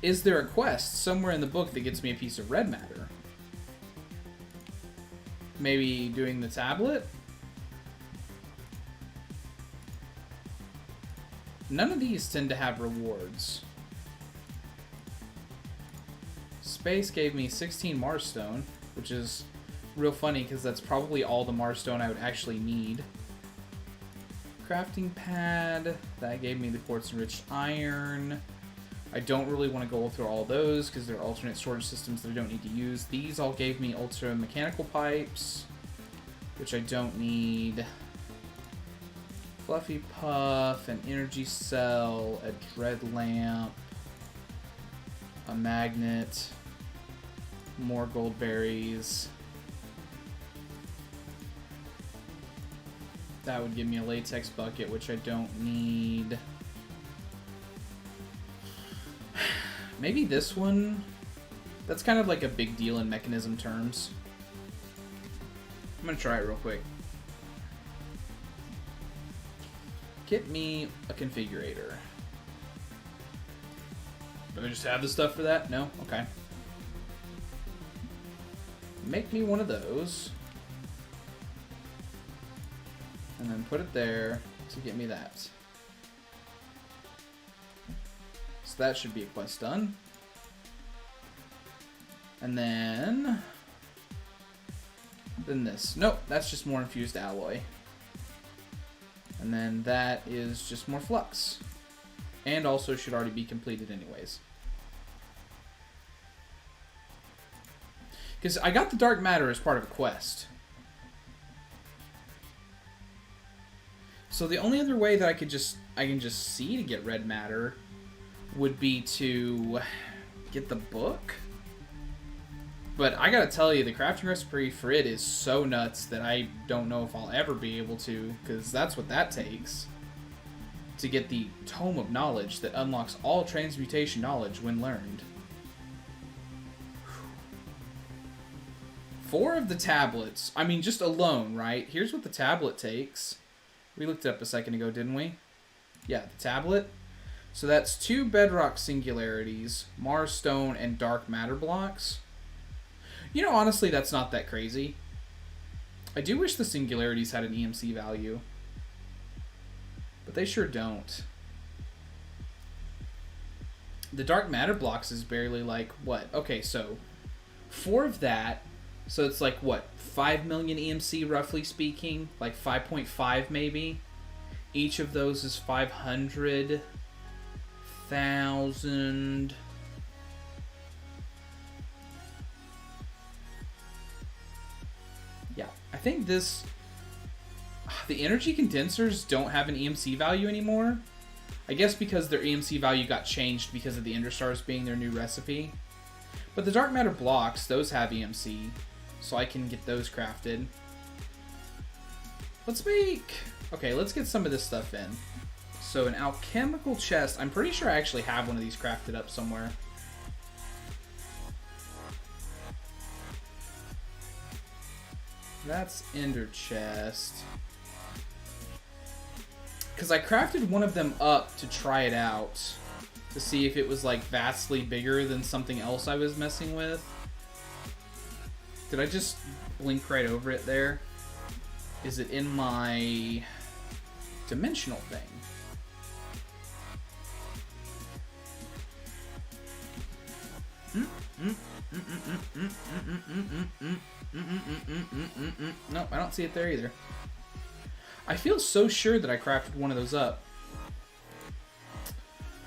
Is there a quest somewhere in the book that gets me a piece of red matter? Maybe doing the tablet? None of these tend to have rewards. Space gave me 16 Marstone, which is real funny because that's probably all the Marstone I would actually need. Crafting pad, that gave me the quartz enriched iron. I don't really want to go through all those because they're alternate storage systems that I don't need to use. These all gave me ultra mechanical pipes, which I don't need. Fluffy puff, an energy cell, a dread lamp, a magnet, more gold berries. That would give me a latex bucket, which I don't need. Maybe this one? That's kind of like a big deal in mechanism terms. I'm gonna try it real quick. Get me a configurator. Do I just have the stuff for that? No? Okay. Make me one of those. And then put it there to get me that. So that should be a quest done. And then this. Nope, that's just more infused alloy. And then that is just more flux. And also should already be completed anyways. Because I got the dark matter as part of a quest. So the only other way that I can just see to get red matter would be to get the book. But I gotta tell you, the crafting recipe for it is so nuts that I don't know if I'll ever be able to, because that's what that takes. To get the Tome of Knowledge that unlocks all transmutation knowledge when learned. 4 of the tablets, I mean just alone, right? Here's what the tablet takes. We looked it up a second ago, didn't we? Yeah, the tablet. So that's 2 bedrock singularities, Mars stone, and dark matter blocks. You know, honestly, that's not that crazy. I do wish the singularities had an EMC value. But they sure don't. The dark matter blocks is barely like, what? Okay, so 4 of that. So it's like, what? 5 million EMC, roughly speaking? Like 5.5 maybe? Each of those is 500,000... Yeah, I think this... The energy condensers don't have an EMC value anymore. I guess because their EMC value got changed because of the Ender Stars being their new recipe. But the dark matter blocks, those have EMC. So I can get those crafted. Let's make... Okay, let's get some of this stuff in. So an alchemical chest. I'm pretty sure I actually have one of these crafted up somewhere. That's Ender Chest. Because I crafted one of them up to try it out. To see if it was like vastly bigger than something else I was messing with. Did I just blink right over it there? Is it in my dimensional thing? Nope, I don't see it there either. I feel so sure that I crafted one of those up.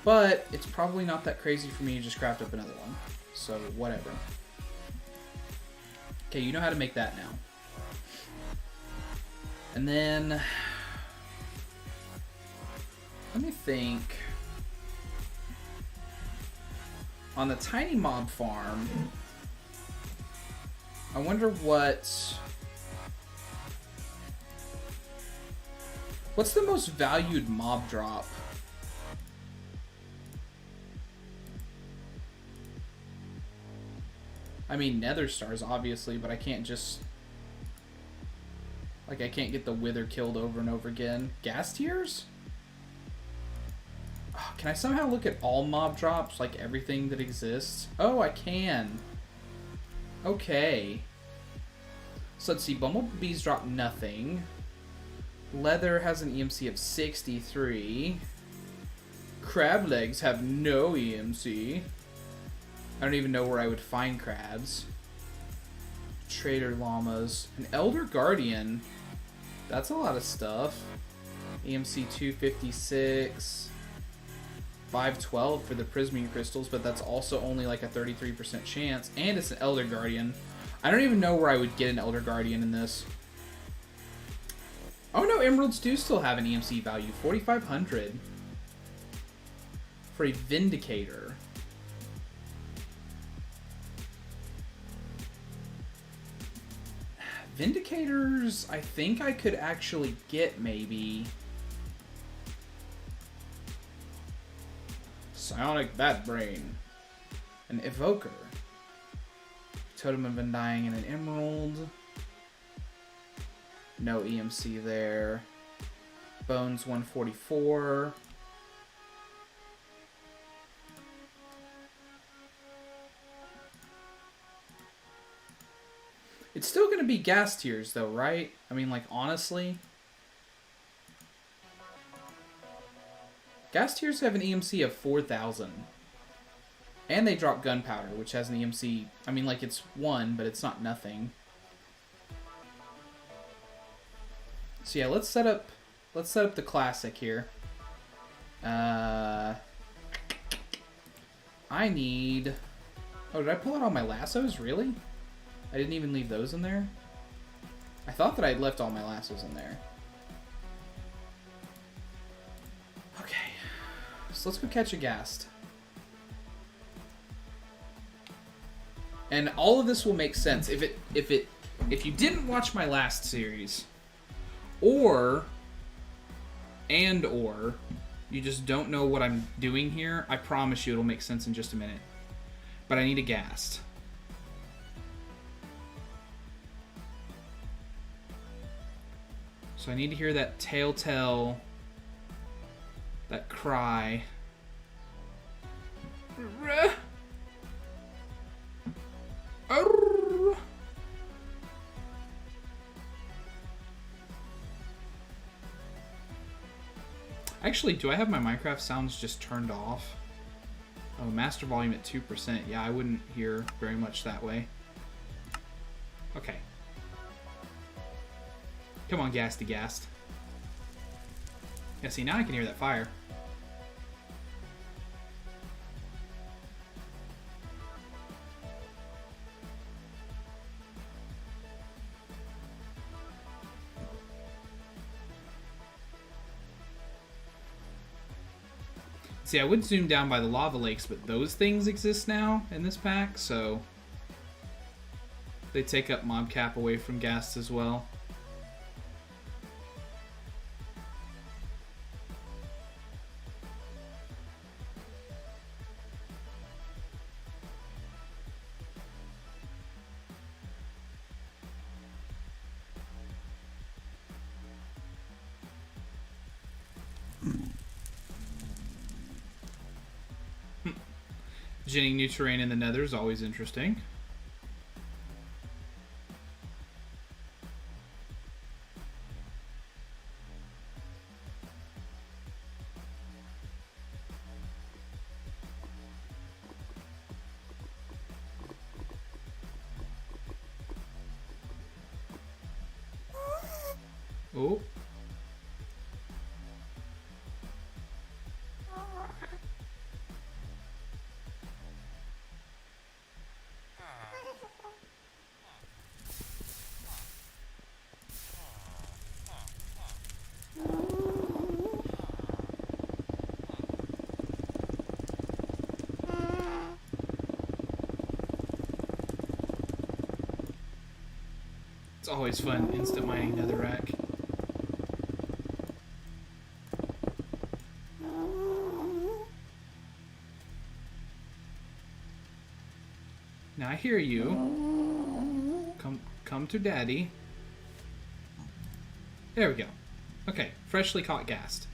But it's probably not that crazy for me to just craft up another one. So, whatever. Okay, you know how to make that now. And then... Let me think. On the tiny mob farm, I wonder what's the most valued mob drop I mean, nether stars, obviously, but I can't just... Like, I can't get the wither killed over and over again. Gas tiers? Oh, can I somehow look at all mob drops, like everything that exists? Oh, I can. Okay. So let's see, bumblebees drop nothing. Leather has an EMC of 63. Crab legs have no EMC. I don't even know where I would find crabs. Trader llamas. An elder guardian. That's a lot of stuff. EMC 256. 512 for the prismarine crystals, but that's also only like a 33% chance. And it's an elder guardian. I don't even know where I would get an elder guardian in this. Oh no, emeralds do still have an EMC value. 4,500. For a vindicator. Vindicators, I think I could actually get, maybe. Psionic Bat Brain. An Evoker. Totem of Undying and an Emerald. No EMC there. Bones 144. It's still going to be gas tiers, though, right? I mean, like, honestly. Gas tiers have an EMC of 4,000. And they drop gunpowder, which has an EMC... I mean, like, it's 1, but it's not nothing. So, yeah, let's set up the classic here. I need... Oh, did I pull out all my lassos? Really? I didn't even leave those in there? I thought that I'd left all my lassos in there. Okay. So let's go catch a ghast. And all of this will make sense if you didn't watch my last series, or you just don't know what I'm doing here. I promise you it'll make sense in just a minute. But I need a ghast. So I need to hear that telltale, that cry. Actually, do I have my Minecraft sounds just turned off? Oh, master volume at 2%. Yeah, I wouldn't hear very much that way. Okay. Come on, Ghasty Ghast. Yeah, see, now I can hear that fire. See, I would zoom down by the lava lakes, but those things exist now in this pack, so they take up mob cap away from Ghast as well. Ginning new terrain in the nether is always interesting. Oh. It's always fun instant mining netherrack. Now I hear you. Come to daddy. There we go. Okay, freshly caught ghast.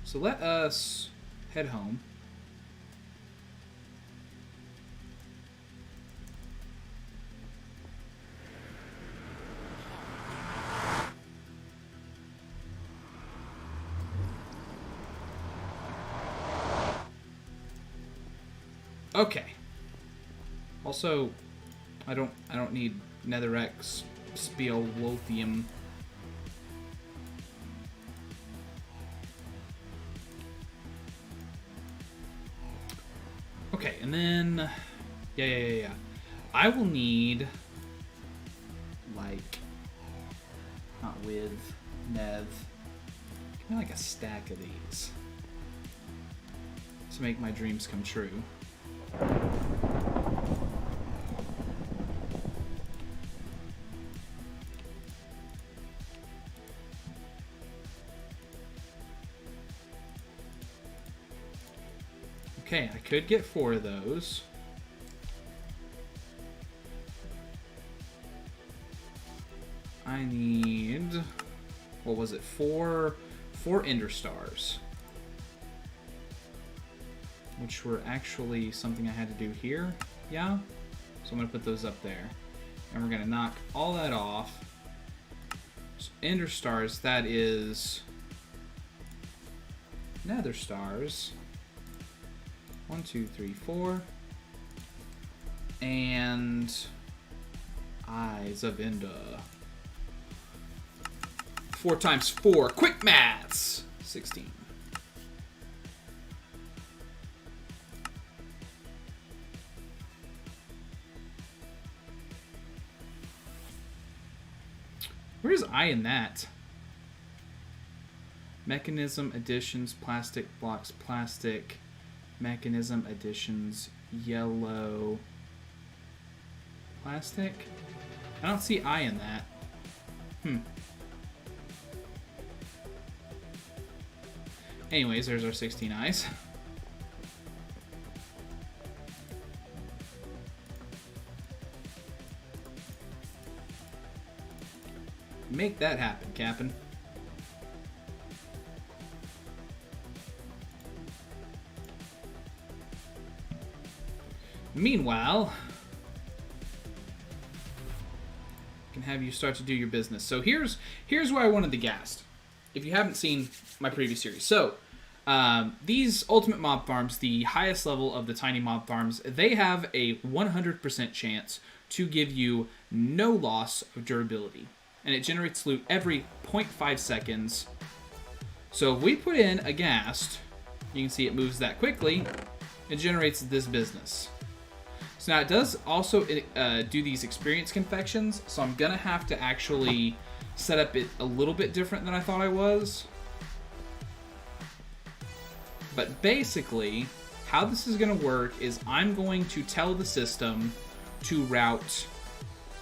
So let us head home. Okay. Also, I don't need Netherrex Spiolothium. Okay, and then yeah. I will need like not with Nev. Give me like a stack of these to make my dreams come true. Okay, I could get 4 of those. I need, what was it? 4 Ender Stars, which were actually something I had to do here. Yeah, so I'm gonna put those up there, and we're gonna knock all that off. So Ender Stars, that is Nether Stars. 1, 2, 3, 4. And Eyes of Ender. 4 times 4. Quick maths! 16. Where's I in that? Mechanism additions, plastic blocks, plastic. Mechanism additions, yellow, plastic. I don't see I in that. Anyways, there's our 16 eyes. Make that happen, Captain. Meanwhile, I can have you start to do your business. So here's where I wanted the ghast. If you haven't seen my previous series. So these ultimate mob farms, the highest level of the tiny mob farms, they have a 100% chance to give you no loss of durability. And it generates loot every 0.5 seconds. So if we put in a ghast, you can see it moves that quickly. It generates this business. So now it does also do these experience confections, so I'm going to have to actually set up it a little bit different than I thought I was. But basically, how this is going to work is I'm going to tell the system to route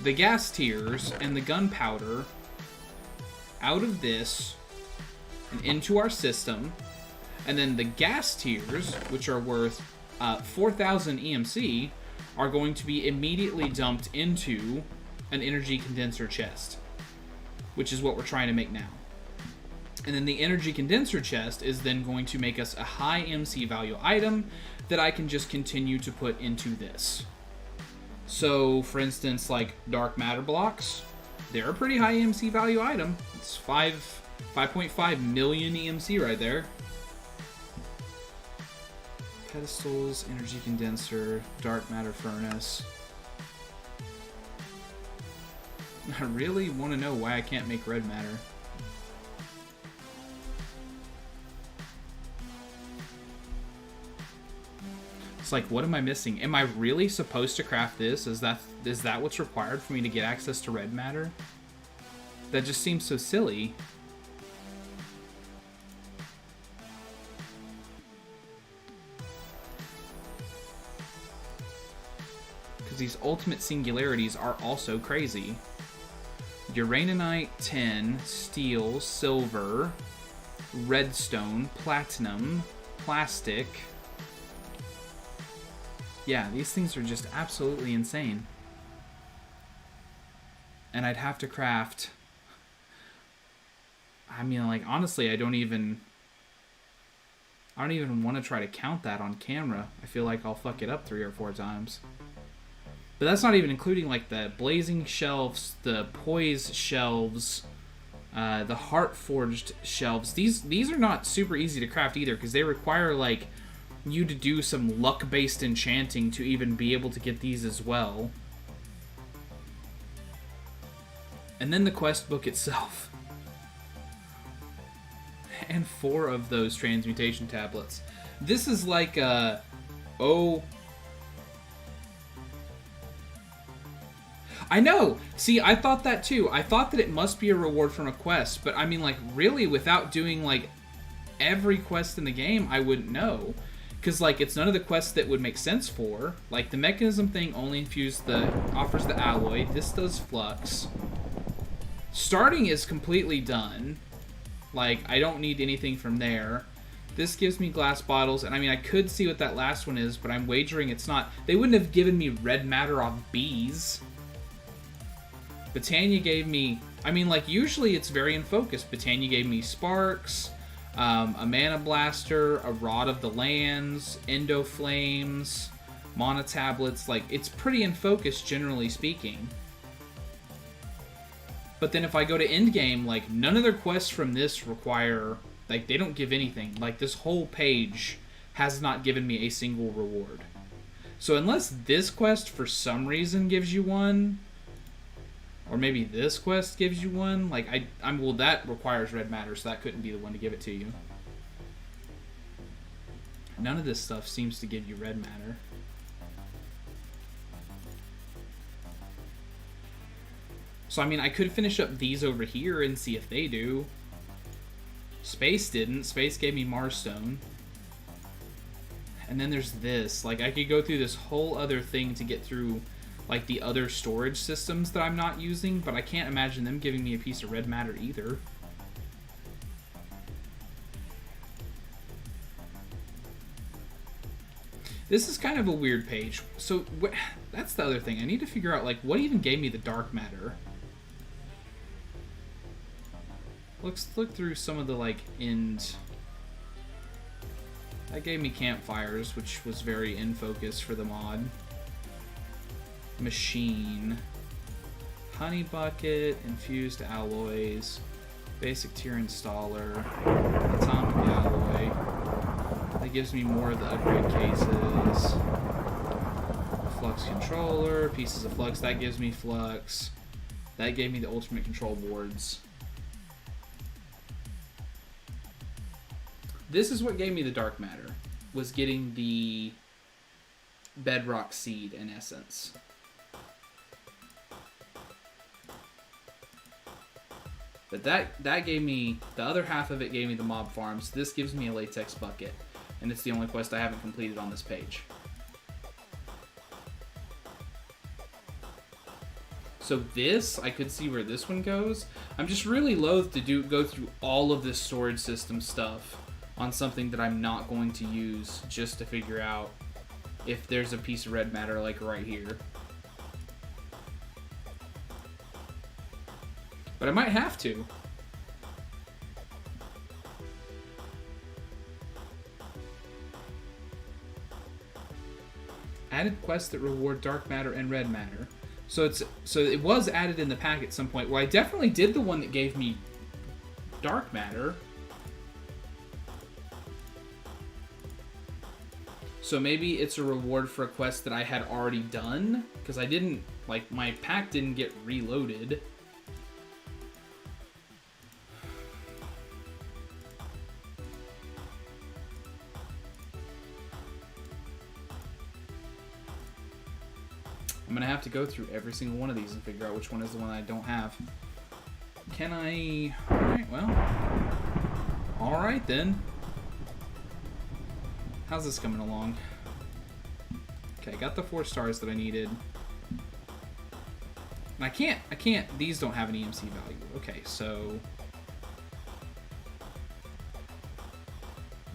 the gas tiers and the gunpowder out of this and into our system, and then the gas tiers, which are worth 4,000 EMC, are going to be immediately dumped into an energy condenser chest, which is what we're trying to make now. And then the energy condenser chest is then going to make us a high MC value item that I can just continue to put into this. So, for instance, like dark matter blocks, they're a pretty high EMC value item. It's 5.5 million EMC right there. Pedestals, energy condenser, dark matter furnace. I really want to know why I can't make red matter. It's like, what am I missing? Am I really supposed to craft this? Is that what's required for me to get access to red matter? That just seems so silly. Because these ultimate singularities are also crazy. Uraninite, 10, steel, silver, redstone, platinum, plastic. Yeah, these things are just absolutely insane. And I'd have to craft... I mean, like, honestly, I don't even want to try to count that on camera. I feel like I'll fuck it up 3 or 4 times. But that's not even including, like, the blazing shelves, the poise shelves, the heart forged shelves. These are not super easy to craft either, because they require, like, you to do some luck-based enchanting to even be able to get these as well. And then the quest book itself. And 4 of those transmutation tablets. This is like I know! See, I thought that too. I thought that it must be a reward from a quest, but I mean, like, really, without doing, like, every quest in the game, I wouldn't know. Because, like, it's none of the quests that would make sense for. Like, the mechanism thing only offers the alloy. This does flux. Starting is completely done. Like, I don't need anything from there. This gives me glass bottles, and I mean, I could see what that last one is, but I'm wagering it's not. They wouldn't have given me red matter off bees. Botania gave me... I mean, like, usually it's very in focus. Botania gave me sparks, a mana blaster, a rod of the lands, endo flames, mana tablets. Like, it's pretty in focus, generally speaking. But then if I go to endgame, like, none of their quests from this require... Like, they don't give anything. Like, this whole page has not given me a single reward. So unless this quest, for some reason, gives you one... Or maybe this quest gives you one. Like, well, that requires red matter, so that couldn't be the one to give it to you. None of this stuff seems to give you red matter. So, I mean, I could finish up these over here and see if they do. Space didn't. Space gave me Marstone. And then there's this. Like, I could go through this whole other thing to get through... like, the other storage systems that I'm not using, but I can't imagine them giving me a piece of red matter either. This is kind of a weird page. So, that's the other thing. I need to figure out, like, what even gave me the dark matter? Let's look through some of the, like, end... That gave me campfires, which was very in focus for the mod. Machine, honey bucket, infused alloys, basic tier installer, atomic alloy. That gives me more of the upgrade cases. Flux controller, pieces of flux, that gives me flux. That gave me the ultimate control boards. This is what gave me the dark matter, was getting the bedrock seed in essence. But that gave me, the other half of it gave me the mob farms. This gives me a latex bucket. And it's the only quest I haven't completed on this page. So this, I could see where this one goes. I'm just really loath to go through all of this storage system stuff on something that I'm not going to use just to figure out if there's a piece of red matter like right here. But I might have to. Added quests that reward dark matter and red matter. So it was added in the pack at some point. Well, I definitely did the one that gave me dark matter. So maybe it's a reward for a quest that I had already done, because I didn't, like, my pack didn't get reloaded. I'm gonna have to go through every single one of these and figure out which one is the one I don't have. Can I... Alright, well... Alright then. How's this coming along? Okay, I got the 4 stars that I needed. And I can't, these don't have an EMC value. Okay, so...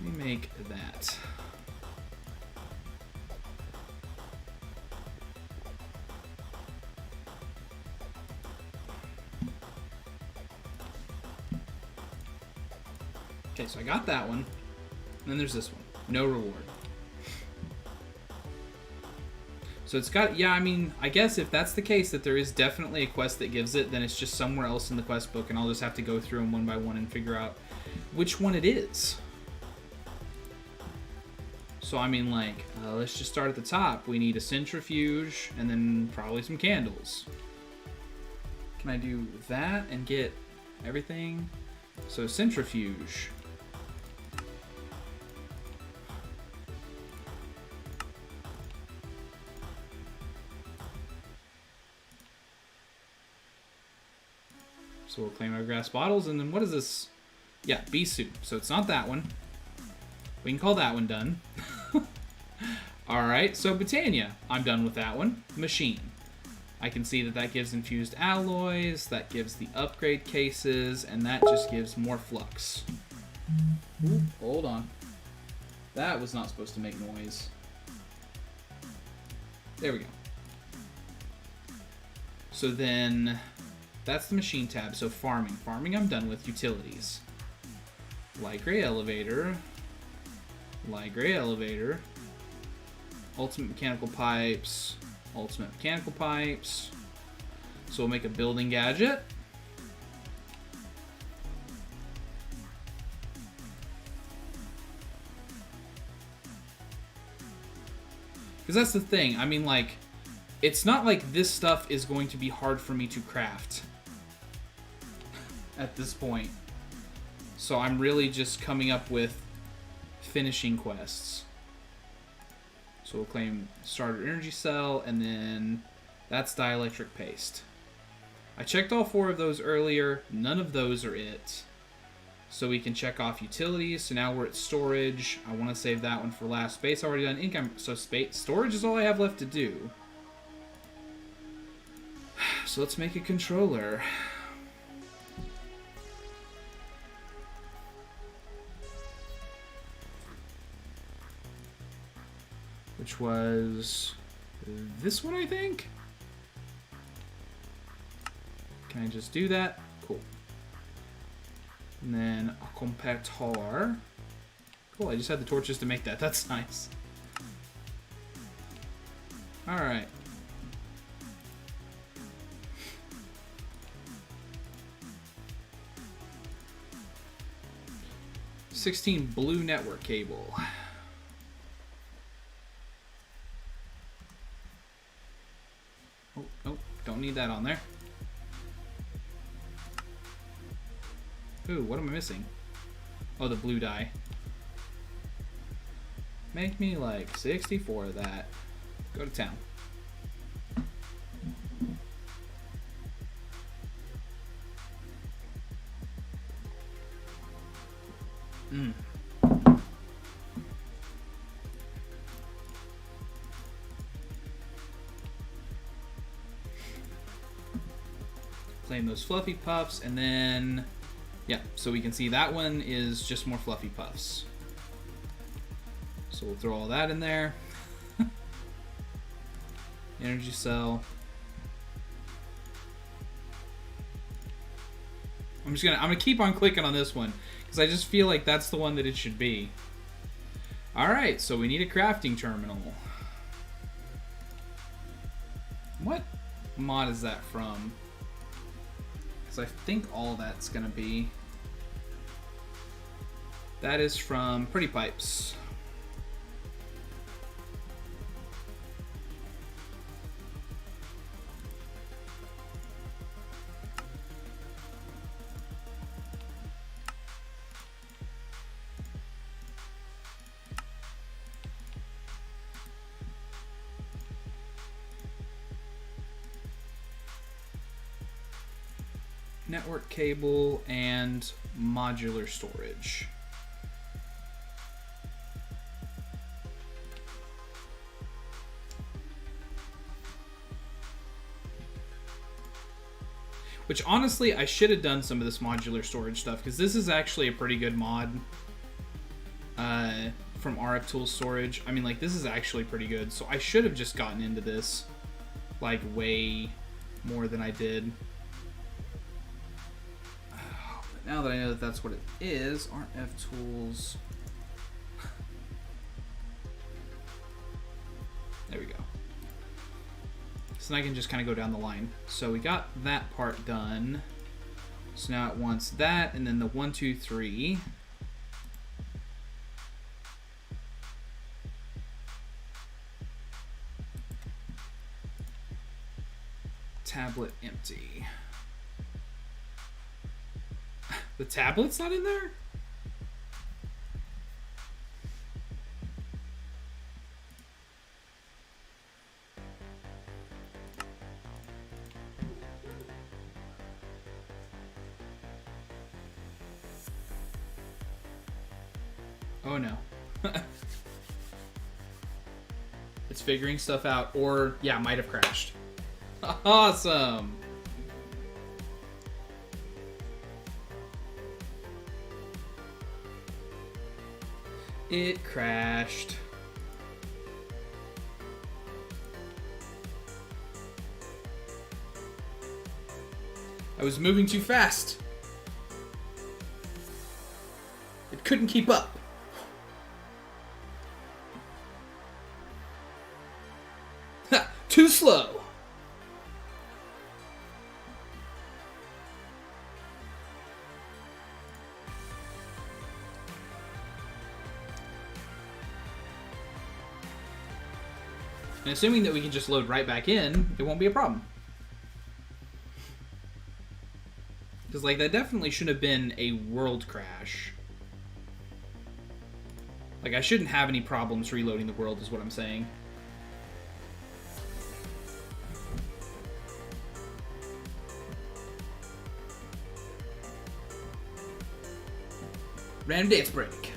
Let me make that. Okay, so I got that one. And then there's this one. No reward. So it's got, yeah, I mean, I guess if that's the case, that there is definitely a quest that gives it, then it's just somewhere else in the quest book, and I'll just have to go through them one by one and figure out which one it is. So, I mean, like, let's just start at the top. We need a centrifuge, and then probably some candles. Can I do that and get everything? So, centrifuge. So we'll claim our grass bottles, and then what is this? Yeah, bee soup. So it's not that one. We can call that one done. Alright, so Botania. I'm done with that one. Machine. I can see that that gives infused alloys, that gives the upgrade cases, and that just gives more flux. Ooh, hold on. That was not supposed to make noise. There we go. So then... that's the machine tab. So farming. Farming I'm done with. Utilities. Light gray elevator. Light gray elevator. Ultimate mechanical pipes. Ultimate mechanical pipes. So we'll make a building gadget. Because that's the thing. I mean, like, it's not like this stuff is going to be hard for me to craft at this point. So I'm really just coming up with finishing quests. So we'll claim starter energy cell, and then that's dielectric paste. I checked all 4 of those earlier. None of those are it. So we can check off utilities. So now we're at storage. I want to save that one for last. Space already done. Income. So storage is all I have left to do. So let's make a controller. Which was this one, I think? Can I just do that? Cool. And then a compactor. Cool, I just had the torches to make that. That's nice. Alright. $16 blue network cable. Oh, don't need that on there. Ooh, what am I missing? Oh, the blue dye. Make me like 64 of that. Go to town. Claim those fluffy puffs, and then yeah, so we can see that one is just more fluffy puffs. So we'll throw all that in there. Energy cell. I'm gonna keep on clicking on this one because I just feel like that's the one that it should be. Alright, so we need a crafting terminal. What mod is that from? Because I think all that's gonna be. That is from Pretty Pipes. Network cable and modular storage. Which honestly, I should have done some of this modular storage stuff because this is actually a pretty good mod from RF Tools Storage. I mean, like, this is actually pretty good. So I should have just gotten into this like way more than I did. now that I know that that's what it is, RF tools. There we go. So now I can just kind of go down the line. So we got that part done. So now it wants that, and then the 1, 2, 3. Tablet empty. The tablet's not in there? Oh no. It's figuring stuff out, or yeah, might have crashed. Awesome. It crashed. I was moving too fast. It couldn't keep up. Ha! Too slow. And assuming that we can just load right back in, it won't be a problem. Because, like, that definitely should have been a world crash. Like, I shouldn't have any problems reloading the world, is what I'm saying. Random dance break.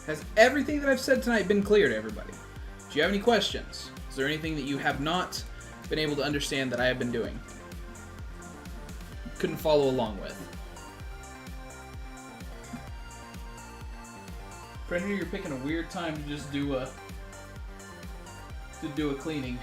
Has everything that I've said tonight been clear to everybody? Do you have any questions? Is there anything that you have not been able to understand that I have been doing? Couldn't follow along with? Predator, you're picking a weird time to just do a cleaning.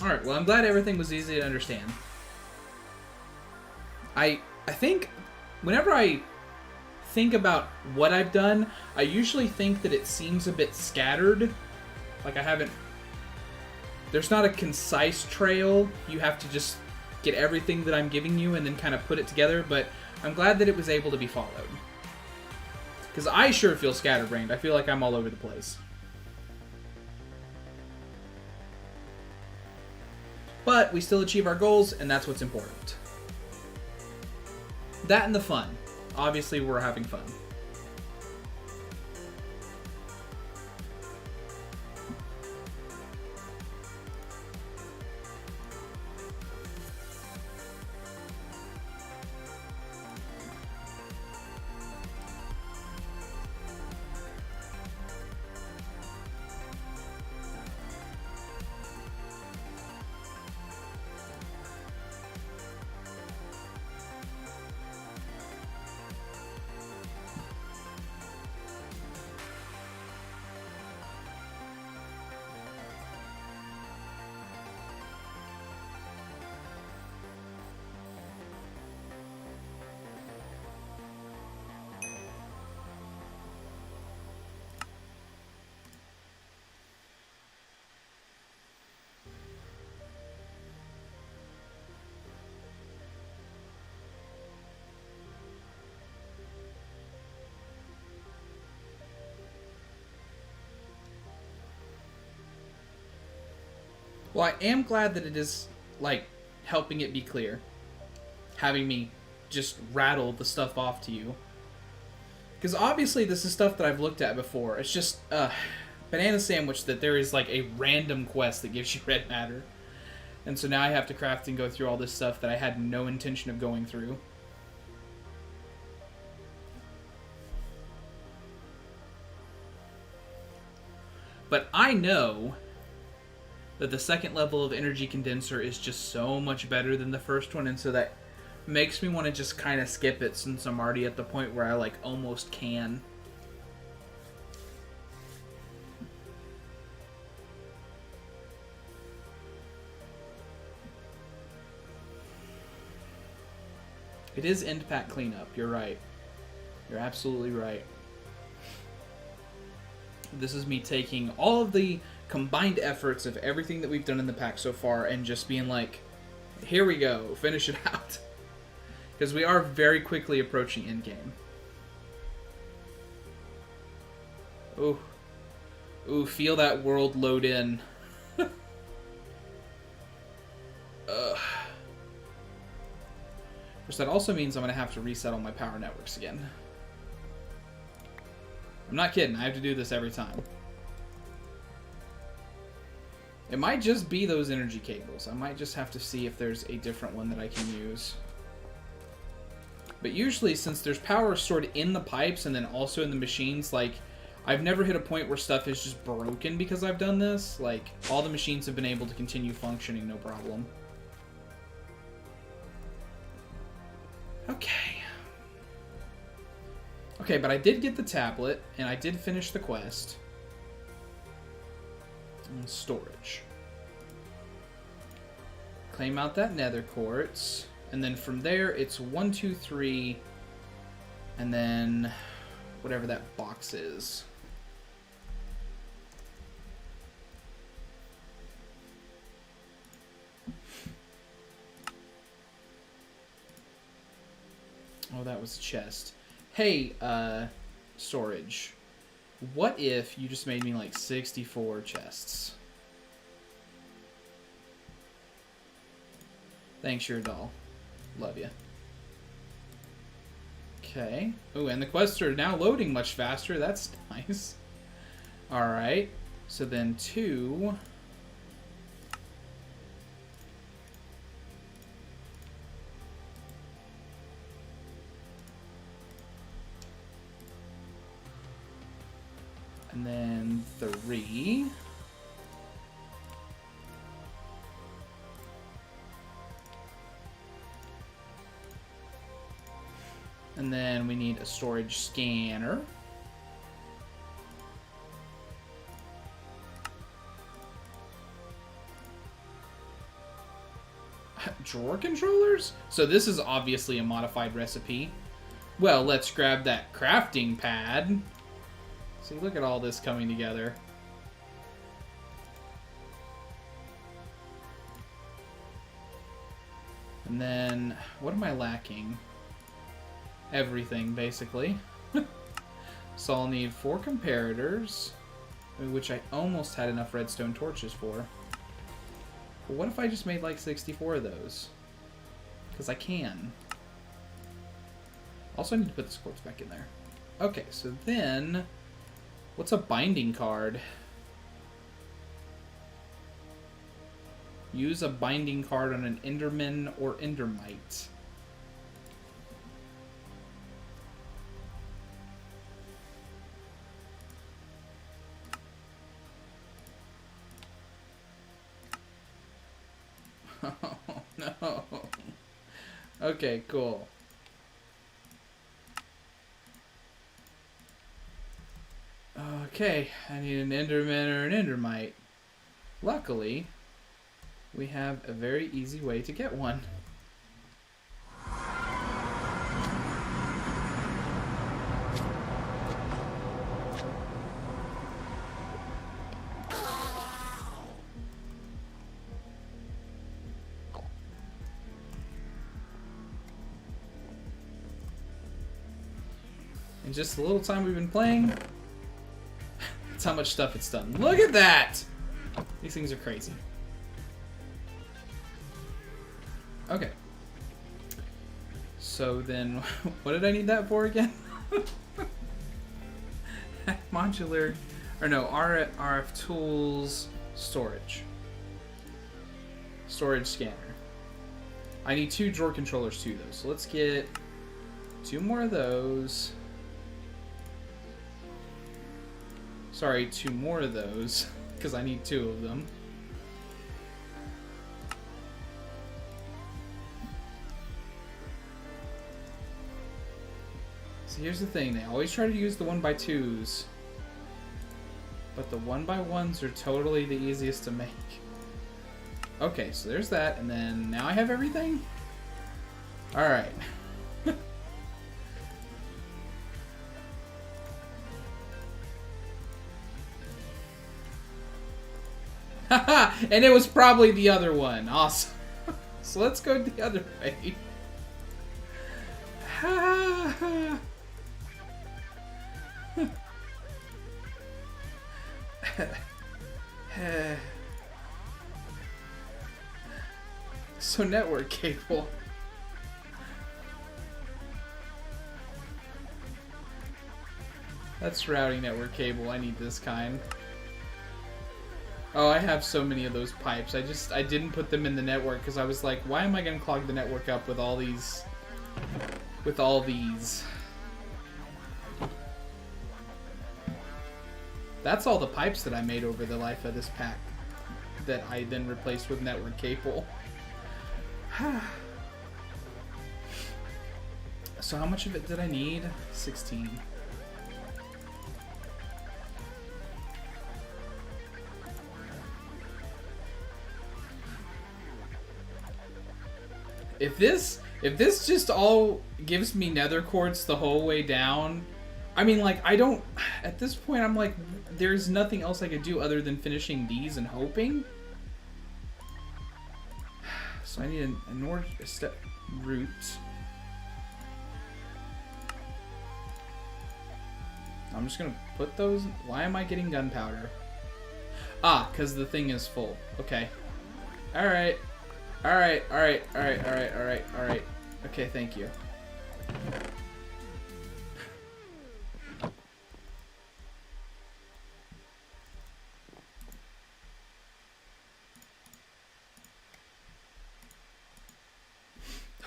Alright, well, I'm glad everything was easy to understand. I think whenever I think about what I've done, I usually think that it seems a bit scattered. Like I haven't... There's not a concise trail. You have to just get everything that I'm giving you and then kind of put it together, but I'm glad that it was able to be followed. Because I sure feel scatterbrained. I feel like I'm all over the place. But we still achieve our goals, and that's what's important. That and the fun. Obviously, we're having fun. Well, I am glad that it is, like, helping it be clear. Having me just rattle the stuff off to you. Because obviously this is stuff that I've looked at before. It's just, banana sandwich that there is, like, a random quest that gives you red matter. And so now I have to craft and go through all this stuff that I had no intention of going through. But I know that the second level of energy condenser is just so much better than the first one, and so that makes me want to just kind of skip it since I'm already at the point where I, like, almost can. It is end pack cleanup, you're right. You're absolutely right. This is me taking all of the combined efforts of everything that we've done in the pack so far and just being like, here we go, finish it out. Because we are very quickly approaching endgame. Ooh. Ooh, feel that world load in. Ugh. Of course, that also means I'm going to have to reset all my power networks again. I'm not kidding, I have to do this every time. It might just be those energy cables. I might just have to see if there's a different one that I can use. But usually, since there's power stored in the pipes and then also in the machines, like, I've never hit a point where stuff is just broken because I've done this. Like, all the machines have been able to continue functioning, no problem. Okay. Okay, but I did get the tablet, and I did finish the quest. And storage. Claim out that nether quartz. And then from there, it's 1, 2, 3, and then whatever that box is. Oh, that was a chest. Hey, storage. What if you just made me like 64 chests? Thanks, you're a doll. Love you. Okay. Oh, and the quests are now loading much faster. That's nice. Alright. So then 2... and then 3... and then we need a storage scanner. Drawer controllers? So this is obviously a modified recipe. Well, let's grab that crafting pad. See, look at all this coming together. And then, what am I lacking? Everything, basically. So I'll need 4 comparators, which I almost had enough redstone torches for. But what if I just made like 64 of those? Because I can. Also, I need to put the quartz back in there. Okay, so then... what's a binding card? Use a binding card on an Enderman or Endermite. Oh, no. Okay, cool. Okay, I need an Enderman or an Endermite. Luckily, we have a very easy way to get one. In just a little time we've been playing, that's how much stuff it's done. Look at that! These things are crazy. Okay. So then, what did I need that for again? Modular, or no, RF tools, storage. Storage scanner. I need 2 drawer controllers too, though. So let's get 2 more of those. Sorry, 2 more of those, because I need 2 of them. So here's the thing, they always try to use the 1x2s, but the 1x1s are totally the easiest to make. Okay, so there's that, and then now I have everything? Alright. And it was probably the other one. Awesome. So let's go the other way. So network cable. That's routing network cable. I need this kind. Oh, I have so many of those pipes. I didn't put them in the network because I was like, why am I going to clog the network up with all these? That's all the pipes that I made over the life of this pack that I then replaced with network cable. So how much of it did I need? 16. If this just all gives me nether quartz the whole way down, I mean, like, I don't, at this point, I'm like, there's nothing else I could do other than finishing these and hoping. So I need a step root. I'm just gonna put those, why am I getting gunpowder? Ah, because the thing is full. Okay. Alright. Alright. Okay, thank you.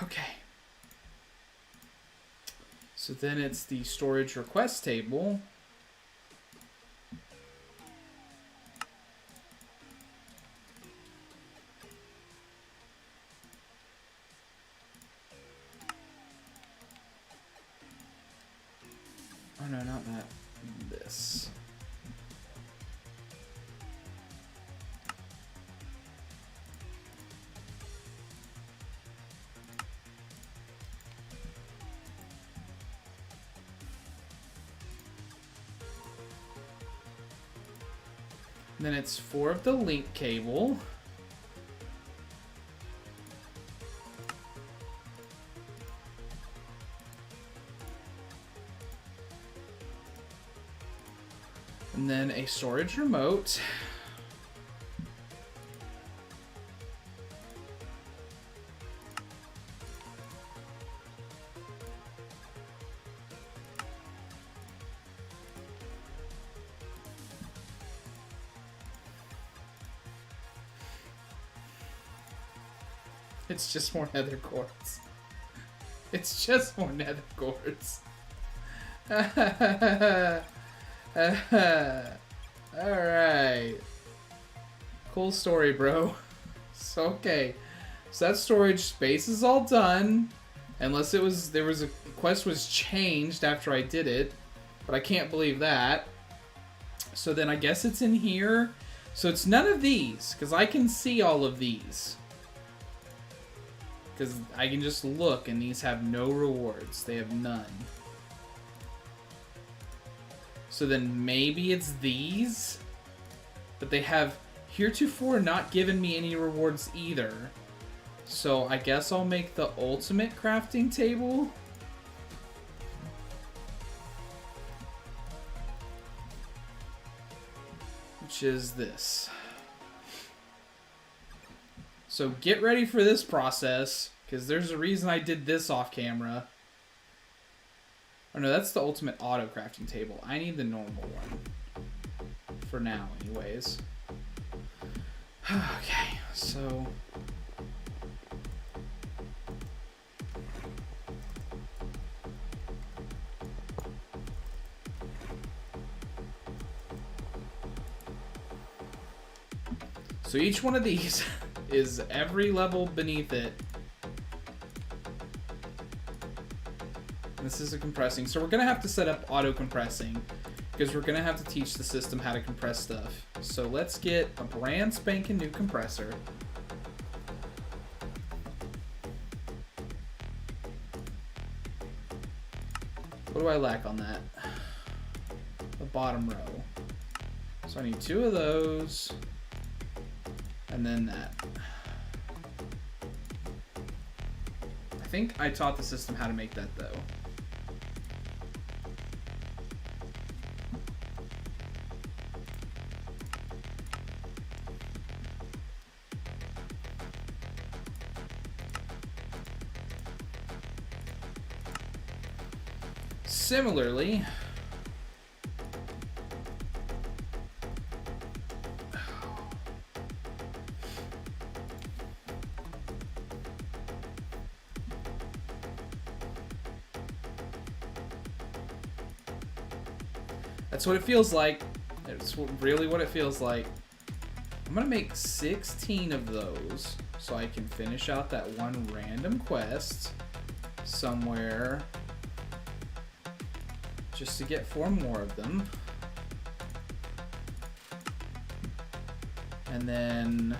Okay. So then it's the storage request table. Oh no, not that. This. Then it's 4 of the link cable. And then a storage remote. It's just more nether quartz. It's just more nether quartz. Alright. Cool story, bro. So, okay. So that storage space is all done. Unless the quest was changed after I did it. But I can't believe that. So then I guess it's in here. So it's none of these, because I can see all of these. Because I can just look, and these have no rewards. They have none. So then maybe it's these? But they have heretofore not given me any rewards either. So I guess I'll make the ultimate crafting table. Which is this. So get ready for this process. Because there's a reason I did this off camera. Oh no, that's the ultimate auto crafting table. I need the normal one. For now, anyways. Okay, so... So each one of these is every level beneath it. This is a compressing. So we're going to have to set up auto compressing because we're going to have to teach the system how to compress stuff. So let's get a brand spanking new compressor. What do I lack on that? The bottom row. So I need 2 of those. And then that. I think I taught the system how to make that though. Similarly, that's what it feels like. It's really what it feels like. I'm gonna make 16 of those so I can finish out that one random quest somewhere just to get 4 more of them. And then